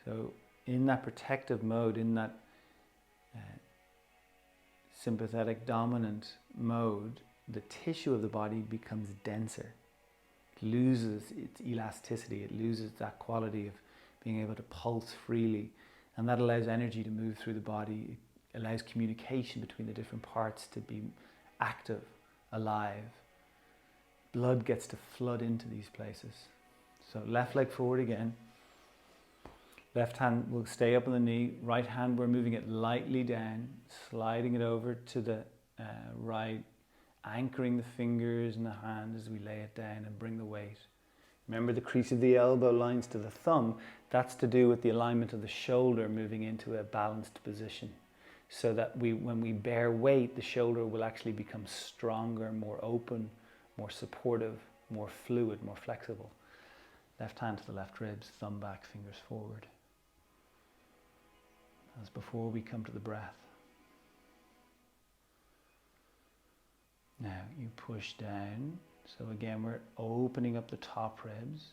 So in that protective mode, in that sympathetic dominant mode, the tissue of the body becomes denser. It loses its elasticity. It loses that quality of being able to pulse freely. And that allows energy to move through the body. It allows communication between the different parts to be active, alive. Blood gets to flood into these places. So left leg forward again. Left hand will stay up on the knee. Right hand, we're moving it lightly down, sliding it over to the right, anchoring the fingers and the hand as we lay it down and bring the weight. Remember the crease of the elbow lines to the thumb. That's to do with the alignment of the shoulder moving into a balanced position. So that when we bear weight, the shoulder will actually become stronger, more open, more supportive, more fluid, more flexible. Left hand to the left ribs, thumb back, fingers forward. As before we come to the breath. Now you push down. So again, we're opening up the top ribs.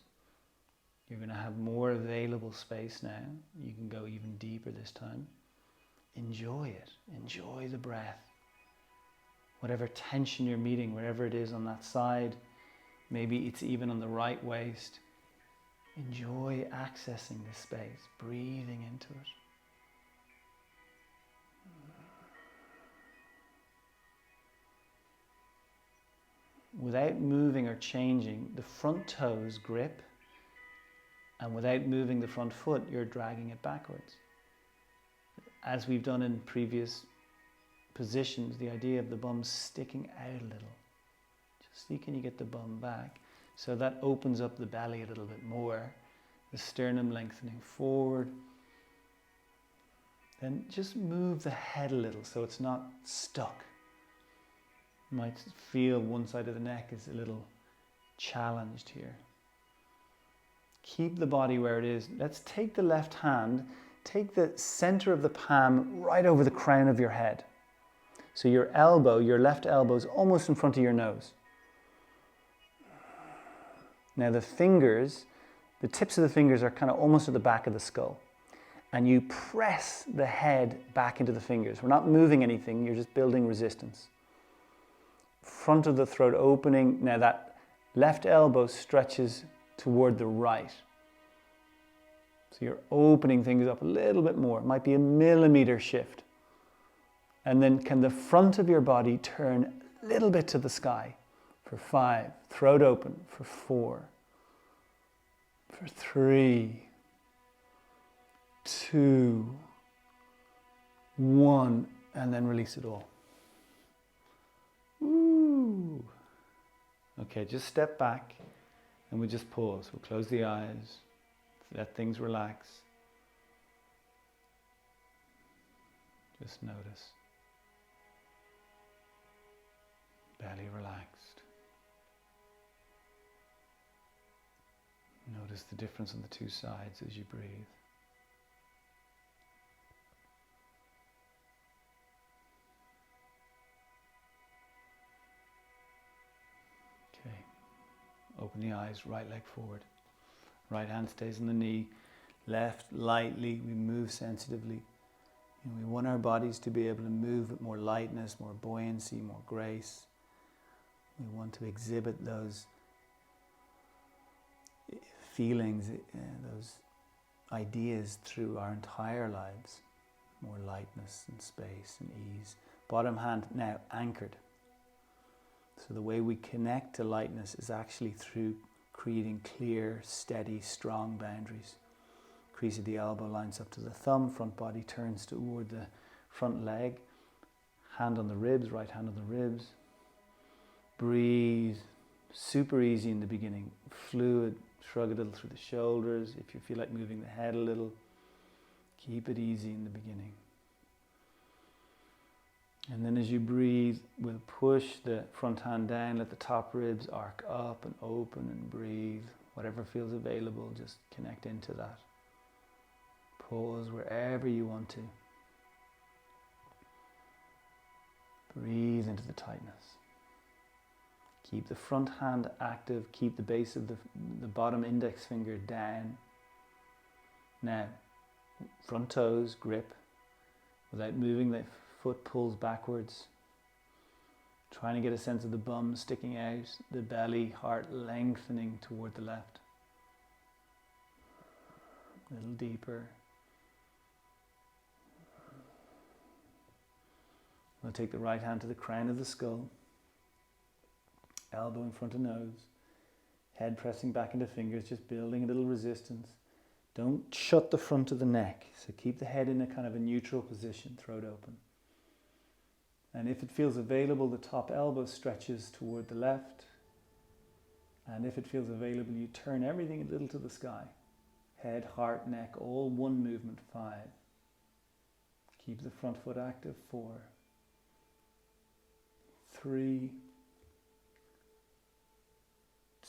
You're going to have more available space now. You can go even deeper this time. Enjoy it. Enjoy the breath. Whatever tension you're meeting, wherever it is on that side, maybe it's even on the right waist. Enjoy accessing this space, breathing into it. Without moving or changing, the front toes grip, and without moving the front foot, you're dragging it backwards. As we've done in previous positions, the idea of the bum sticking out a little. Just see, can you get the bum back? So that opens up the belly a little bit more, the sternum lengthening forward. Then just move the head a little so it's not stuck. You might feel one side of the neck is a little challenged here. Keep the body where it is. Let's take the left hand, take the center of the palm right over the crown of your head. So your elbow, your left elbow is almost in front of your nose. Now the fingers, the tips of the fingers are kind of almost at the back of the skull. And you press the head back into the fingers. We're not moving anything, you're just building resistance. Front of the throat opening. Now that left elbow stretches toward the right. So you're opening things up a little bit more. It might be a millimeter shift. And then can the front of your body turn a little bit to the sky for 5. Throat open for 4. For 3. 2. 1. And then release it all. Ooh. Okay, just step back and we just pause. We'll close the eyes, let things relax. Just notice. Belly relaxed. Notice the difference on the two sides as you breathe. Okay. Open the eyes, right leg forward. Right hand stays on the knee. Left lightly, we move sensitively. And we want our bodies to be able to move with more lightness, more buoyancy, more grace. We want to exhibit those feelings, those ideas through our entire lives. More lightness and space and ease. Bottom hand now anchored. So the way we connect to lightness is actually through creating clear, steady, strong boundaries. Crease of the elbow lines up to the thumb, front body turns toward the front leg. Hand on the ribs, right hand on the ribs. Breathe, super easy in the beginning. Fluid, shrug a little through the shoulders. If you feel like moving the head a little, keep it easy in the beginning. And then as you breathe, we'll push the front hand down, let the top ribs arc up and open and breathe. Whatever feels available, just connect into that. Pause wherever you want to. Breathe into the tightness. Keep the front hand active. Keep the base of the bottom index finger down. Now, front toes grip. Without moving, the foot pulls backwards. Trying to get a sense of the bum sticking out, the belly, heart lengthening toward the left. A little deeper. We'll take the right hand to the crown of the skull. Elbow in front of nose. Head pressing back into fingers, just building a little resistance. Don't shut the front of the neck. So keep the head in a kind of a neutral position, throat open. And if it feels available, the top elbow stretches toward the left. And if it feels available, you turn everything a little to the sky. Head, heart, neck, all one movement, 5. Keep the front foot active, 4. 3,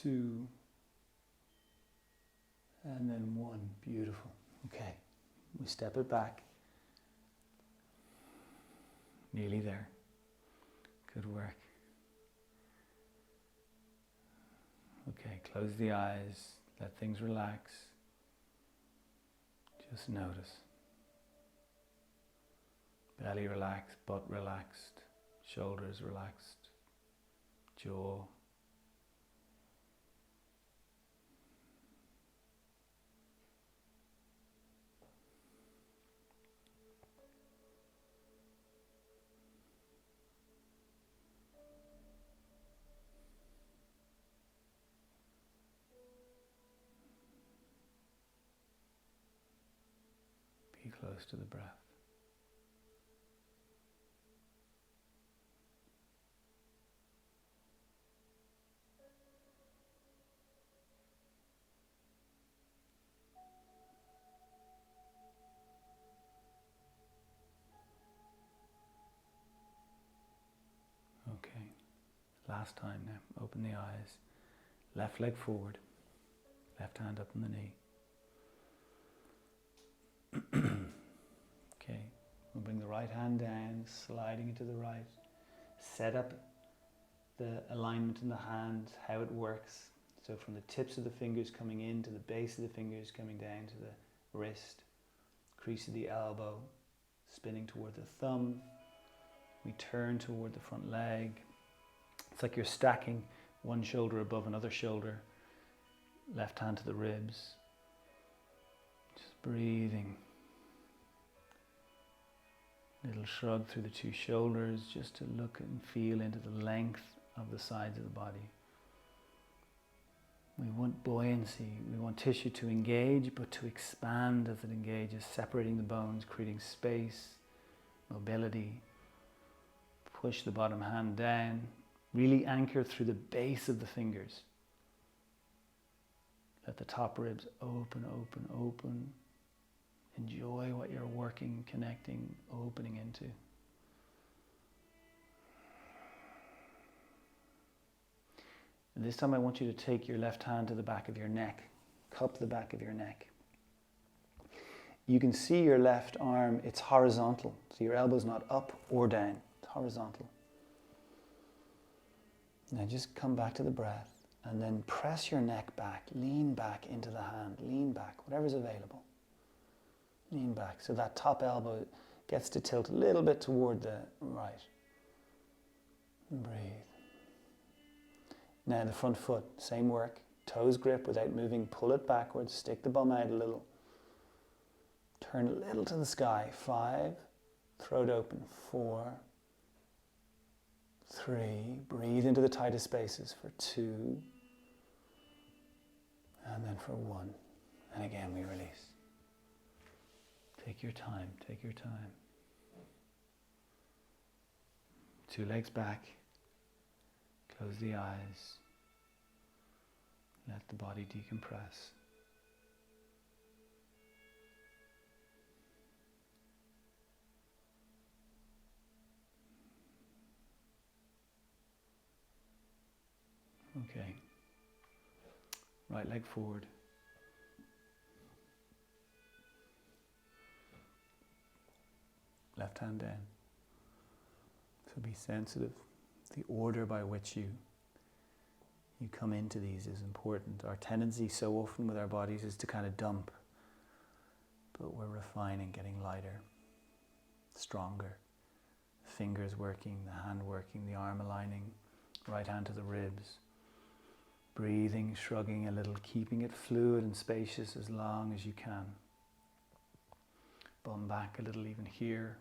2, and then 1. Beautiful. Okay, we step it back. Nearly there. Good work. Okay, close the eyes, let things relax. Just notice. Belly relaxed, butt relaxed, shoulders relaxed, jaw. Be close to the breath. Okay, last time now. Open the eyes. Left leg forward. Left hand up on the knee. Okay, we'll bring the right hand down, sliding it to the right. Set up the alignment in the hand, how it works. So from the tips of the fingers coming in to the base of the fingers coming down to the wrist, crease of the elbow, spinning toward the thumb. We turn toward the front leg. It's like you're stacking one shoulder above another shoulder. Left hand to the ribs. Just breathing. Little shrug through the two shoulders just to look and feel into the length of the sides of the body. We want buoyancy. We want tissue to engage, but to expand as it engages, separating the bones, creating space, mobility. Push the bottom hand down. Really anchor through the base of the fingers. Let the top ribs open, open, open. Enjoy what you're working, connecting, opening into. And this time I want you to take your left hand to the back of your neck. Cup the back of your neck. You can see your left arm, it's horizontal. So your elbow's not up or down, it's horizontal. Now just come back to the breath and then press your neck back, lean back into the hand, lean back, whatever's available. Lean back so that top elbow gets to tilt a little bit toward the right. And breathe. Now the front foot, same work. Toes grip without moving, pull it backwards, stick the bum out a little. Turn a little to the sky. 5, throat open. 4, 3, breathe into the tightest spaces for 2, and then for 1. And again we release. Take your time, take your time. 2 legs back. Close the eyes. Let the body decompress. Okay. Right leg forward. Left hand down. So be sensitive. The order by which you come into these is important. Our tendency so often with our bodies is to kind of dump, but we're refining, getting lighter, stronger. Fingers working, the hand working, the arm aligning, right hand to the ribs. Breathing, shrugging a little, keeping it fluid and spacious as long as you can. Bum back a little even here.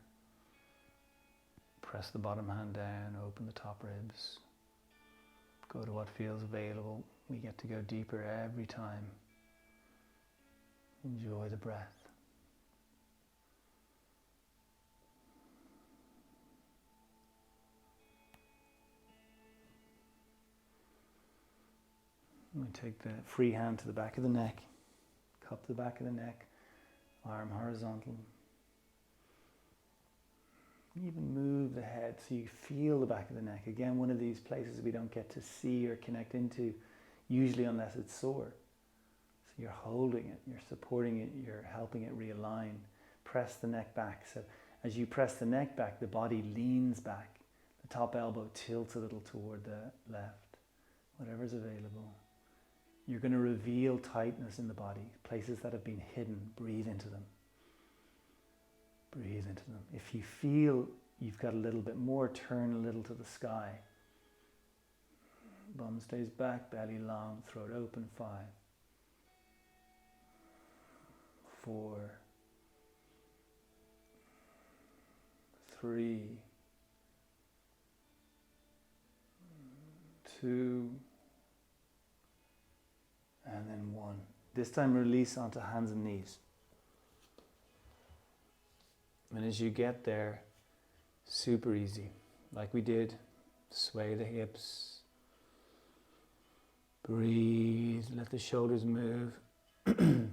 Press the bottom hand down, open the top ribs. Go to what feels available. We get to go deeper every time. Enjoy the breath. We take the free hand to the back of the neck, cup the back of the neck, arm horizontal. Even move the head so you feel the back of the neck. Again, one of these places we don't get to see or connect into, usually unless it's sore. So you're holding it, you're supporting it, you're helping it realign. Press the neck back. So as you press the neck back, the body leans back. The top elbow tilts a little toward the left. Whatever's available. You're going to reveal tightness in the body, places that have been hidden. Breathe into them. Breathe into them. If you feel you've got a little bit more, turn a little to the sky. Bum stays back, belly long, throat open. 5, 4, 3, 2, and then 1. This time release onto hands and knees. And as you get there, super easy, like we did, sway the hips, breathe, let the shoulders move, and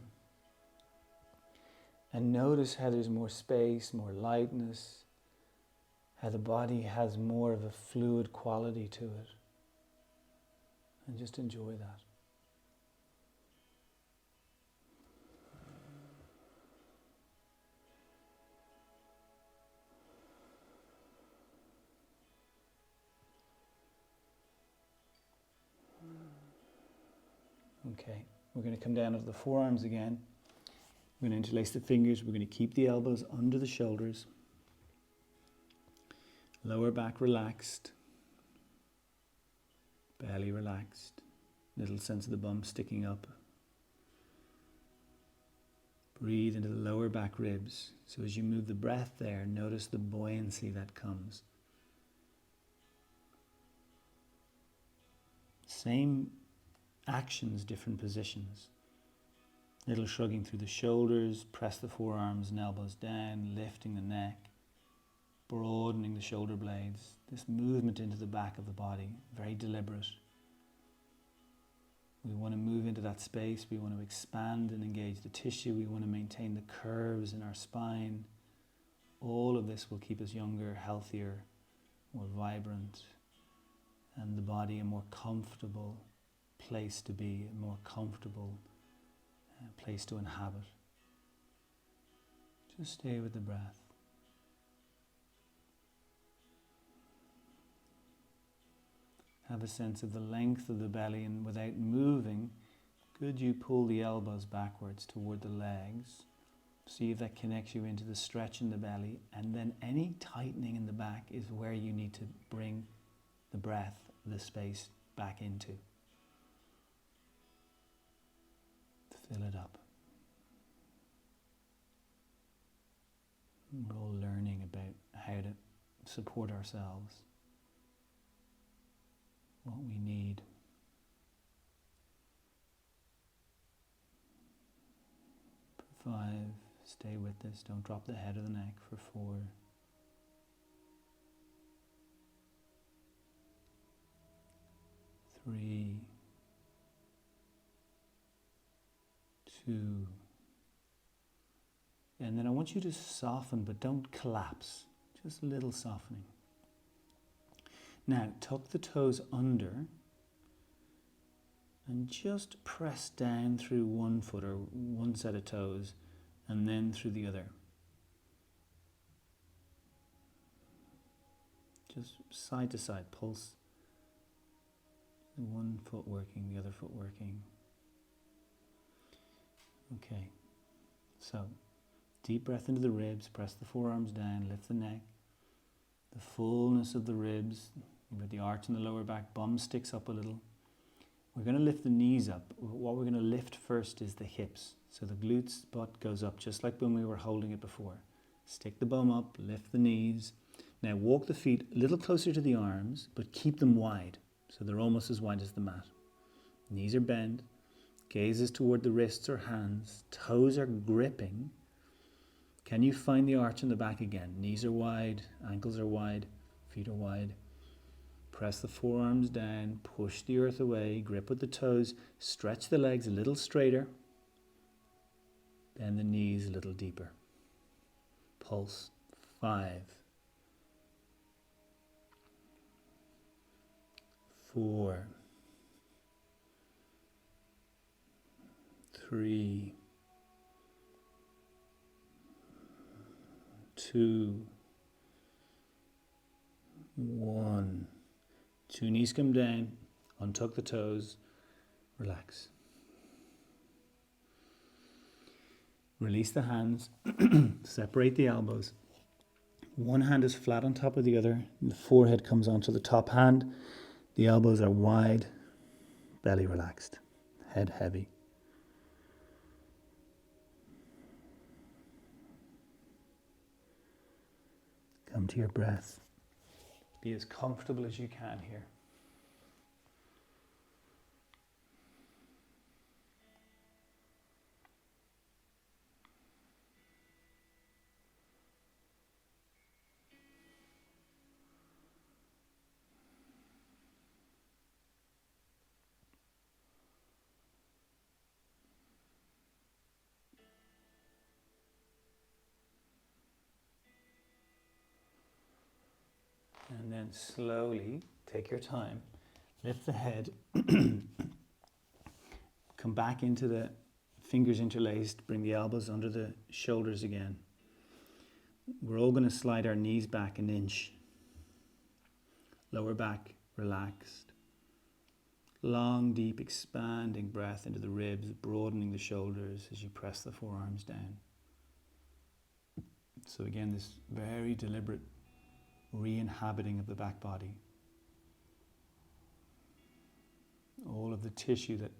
notice how there's more space, more lightness, how the body has more of a fluid quality to it, and just enjoy that. Okay, we're going to come down to the forearms again. We're going to interlace the fingers. We're going to keep the elbows under the shoulders. Lower back relaxed. Belly relaxed. Little sense of the bum sticking up. Breathe into the lower back ribs. So as you move the breath there, notice the buoyancy that comes. Same actions, different positions. Little shrugging through the shoulders, press the forearms and elbows down, lifting the neck, broadening the shoulder blades. This movement into the back of the body, very deliberate. We want to move into that space. We want to expand and engage the tissue. We want to maintain the curves in our spine. All of this will keep us younger, healthier, more vibrant, and the body a more comfortable place to be, a more comfortable place to inhabit. Just stay with the breath. Have a sense of the length of the belly, and without moving, could you pull the elbows backwards toward the legs? See if that connects you into the stretch in the belly, and then any tightening in the back is where you need to bring the breath, the space back into. Fill it up. We're all learning about how to support ourselves, what we need. For 5, stay with this. Don't drop the head of the neck. For 4, 3, 2, and then I want you to soften, but don't collapse. Just a little softening. Now, tuck the toes under and just press down through one foot or one set of toes and then through the other. Just side to side, pulse. One foot working, the other foot working. Okay, so deep breath into the ribs, press the forearms down, lift the neck. The fullness of the ribs, with the arch in the lower back, bum sticks up a little. We're going to lift the knees up. What we're going to lift first is the hips. So the glutes butt goes up, just like when we were holding it before. Stick the bum up, lift the knees. Now walk the feet a little closer to the arms, but keep them wide. So they're almost as wide as the mat. Knees are bent, gaze is toward the wrists or hands, toes are gripping. Can you find the arch in the back again? Knees are wide, ankles are wide, feet are wide. Press the forearms down, push the earth away, grip with the toes, stretch the legs a little straighter, bend the knees a little deeper. Pulse. 5, 4, 3, 2, 1. 2 knees come down, untuck the toes, relax. Release the hands, separate the elbows. One hand is flat on top of the other, the forehead comes onto the top hand, the elbows are wide, belly relaxed, head heavy. Come to your breath. Be as comfortable as you can here. And then slowly, take your time, lift the head, come back into the fingers interlaced, bring the elbows under the shoulders again. We're all going to slide our knees back an inch. Lower back relaxed. Long, deep, expanding breath into the ribs, broadening the shoulders as you press the forearms down. So again, this very deliberate re-inhabiting of the back body. All of the tissue that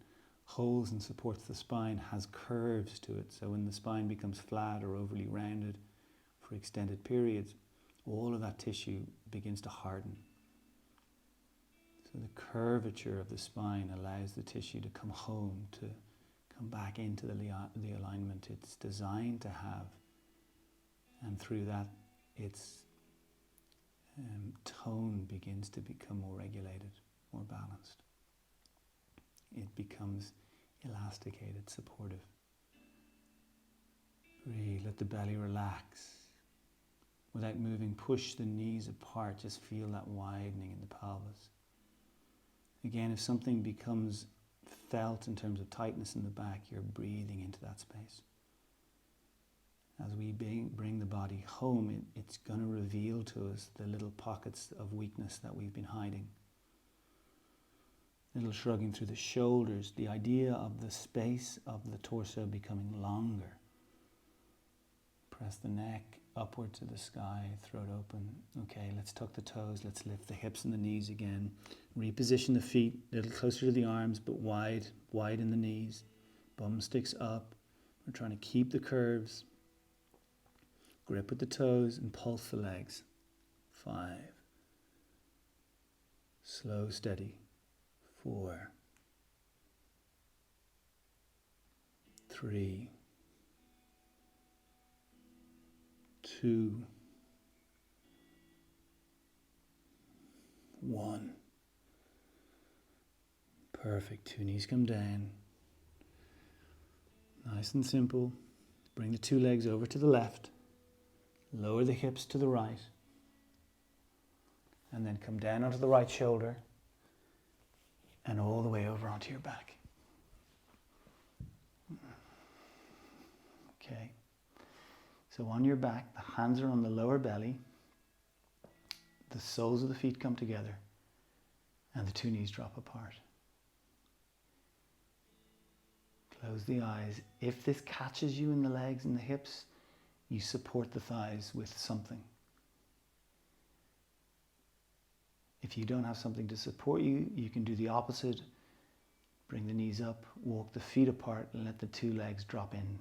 holds and supports the spine has curves to it, so when the spine becomes flat or overly rounded for extended periods, all of that tissue begins to harden. So the curvature of the spine allows the tissue to come home, to come back into the alignment it's designed to have, and through that its tone begins to become more regulated, more balanced. It becomes elasticated, supportive. Breathe, let the belly relax. Without moving, push the knees apart, just feel that widening in the pelvis. Again, if something becomes felt in terms of tightness in the back, you're breathing into that space. As we bring the body home, it's going to reveal to us the little pockets of weakness that we've been hiding. Little shrugging through the shoulders, the idea of the space of the torso becoming longer. Press the neck upward to the sky, throat open. Okay, let's tuck the toes, let's lift the hips and the knees again. Reposition the feet, a little closer to the arms, but wide in the knees. Bum sticks up. We're trying to keep the curves. Grip with the toes and pulse the legs. 5. Slow, steady. 4. 3. 2. 1. Perfect. 2 knees come down. Nice and simple. Bring the 2 legs over to the left. Lower the hips to the right. And then come down onto the right shoulder and all the way over onto your back. Okay. So on your back, the hands are on the lower belly. The soles of the feet come together and the two knees drop apart. Close the eyes. If this catches you in the legs and the hips, you support the thighs with something. If you don't have something to support you, you can do the opposite. Bring the knees up, walk the feet apart, and let the two legs drop in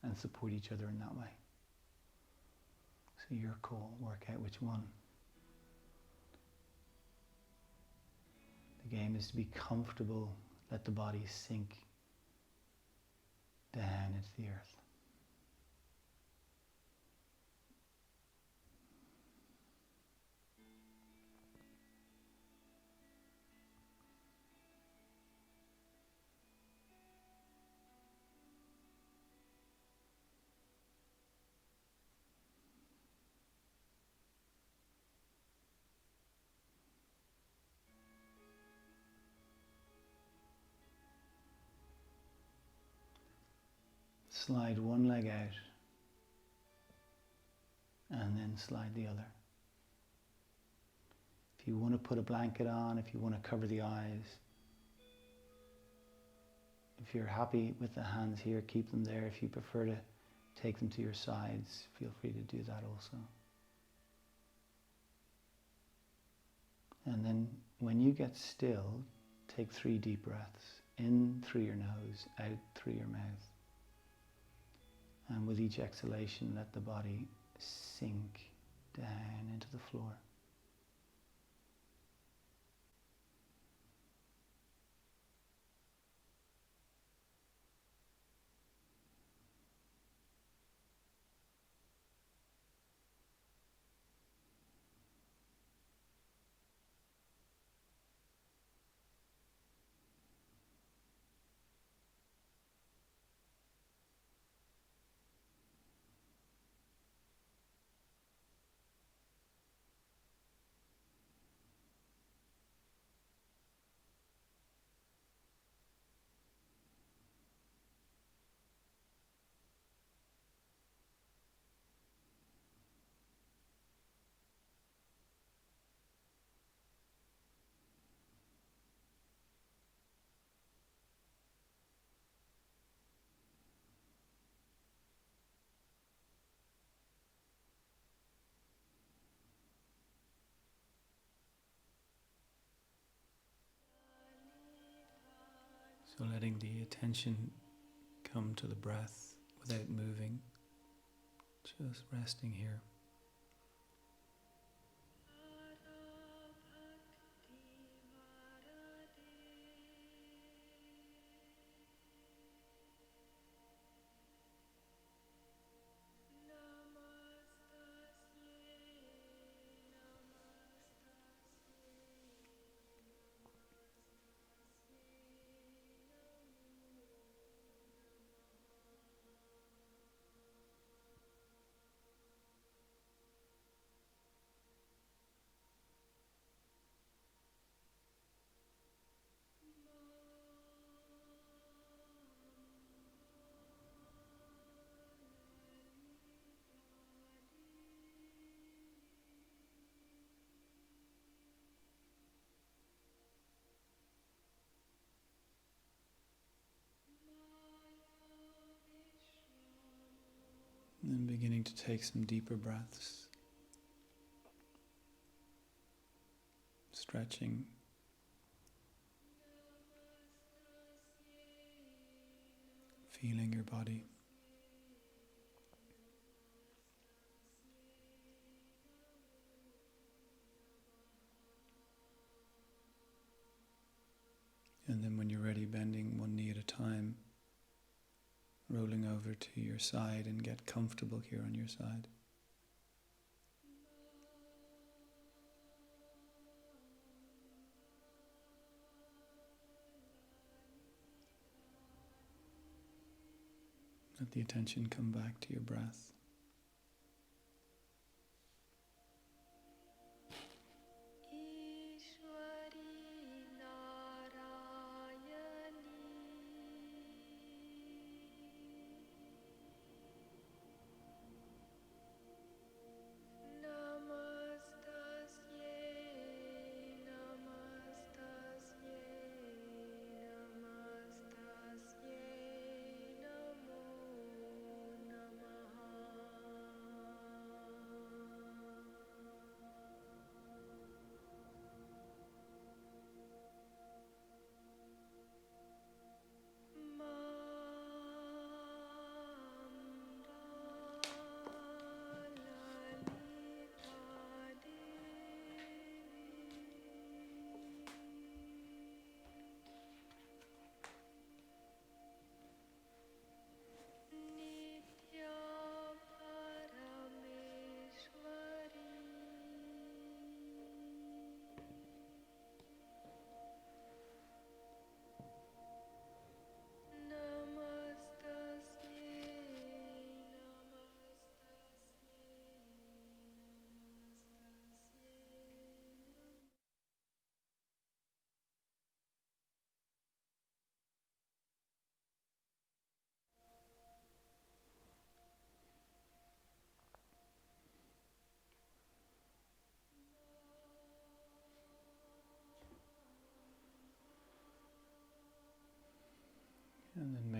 and support each other in that way. So your call, work out which one. The game is to be comfortable, let the body sink down into the earth. Slide one leg out and then slide the other. If you want to put a blanket on, if you want to cover the eyes, if you're happy with the hands here, keep them there. If you prefer to take them to your sides, feel free to do that also. And then when you get still, take 3 deep breaths. In through your nose, out through your mouth. And with each exhalation, let the body sink down into the floor. So letting the attention come to the breath without moving, just resting here. And then beginning to take some deeper breaths. Stretching. Feeling your body. And then when you're ready, bending one knee at a time, rolling over to your side and get comfortable here on your side. Let the attention come back to your breath.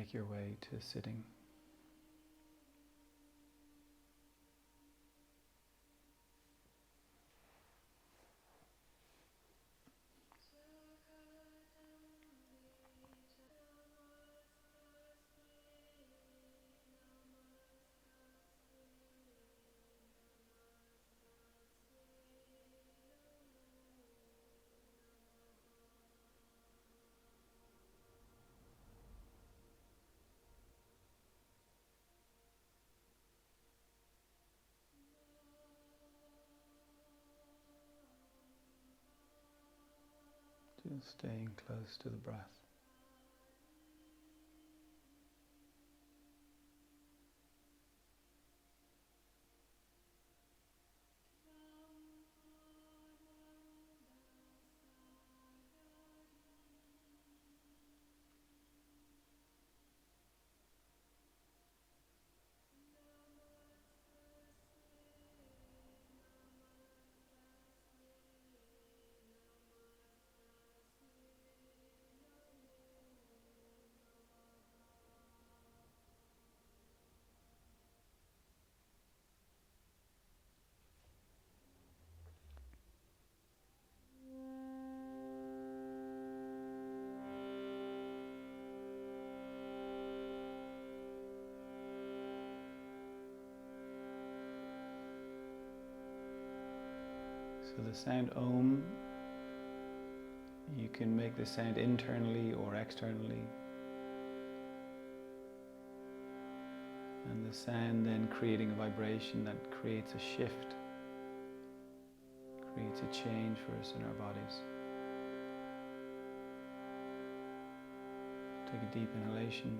make your way to sitting. Just staying close to the breath. So the sound Om, you can make the sound internally or externally. And the sound then creating a vibration that creates a shift, creates a change for us in our bodies. Take a deep inhalation.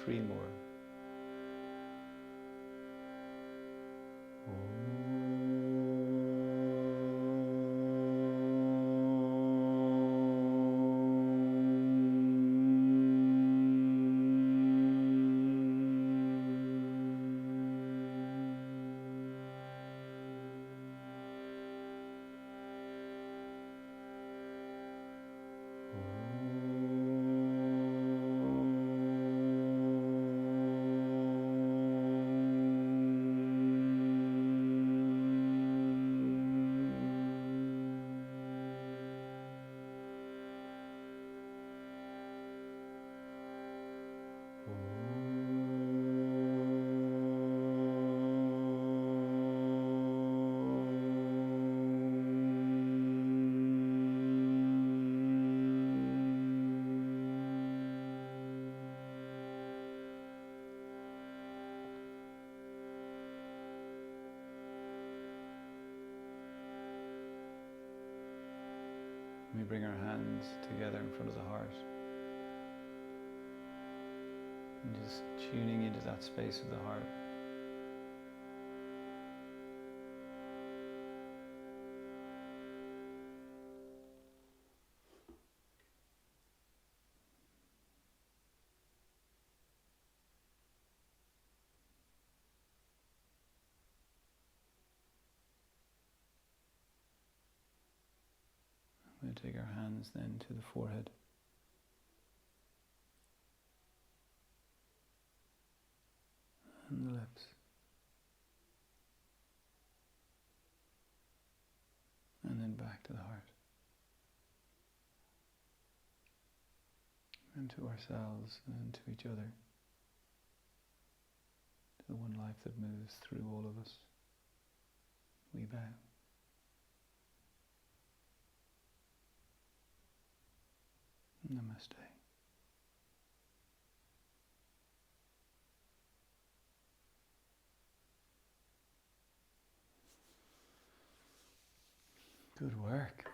3 more. We bring our hands together in front of the heart and just tuning into that space of the heart. We're going to take our hands then to the forehead. And the lips. And then back to the heart. And to ourselves and to each other. To the one life that moves through all of us. We bow. Namaste. Good work.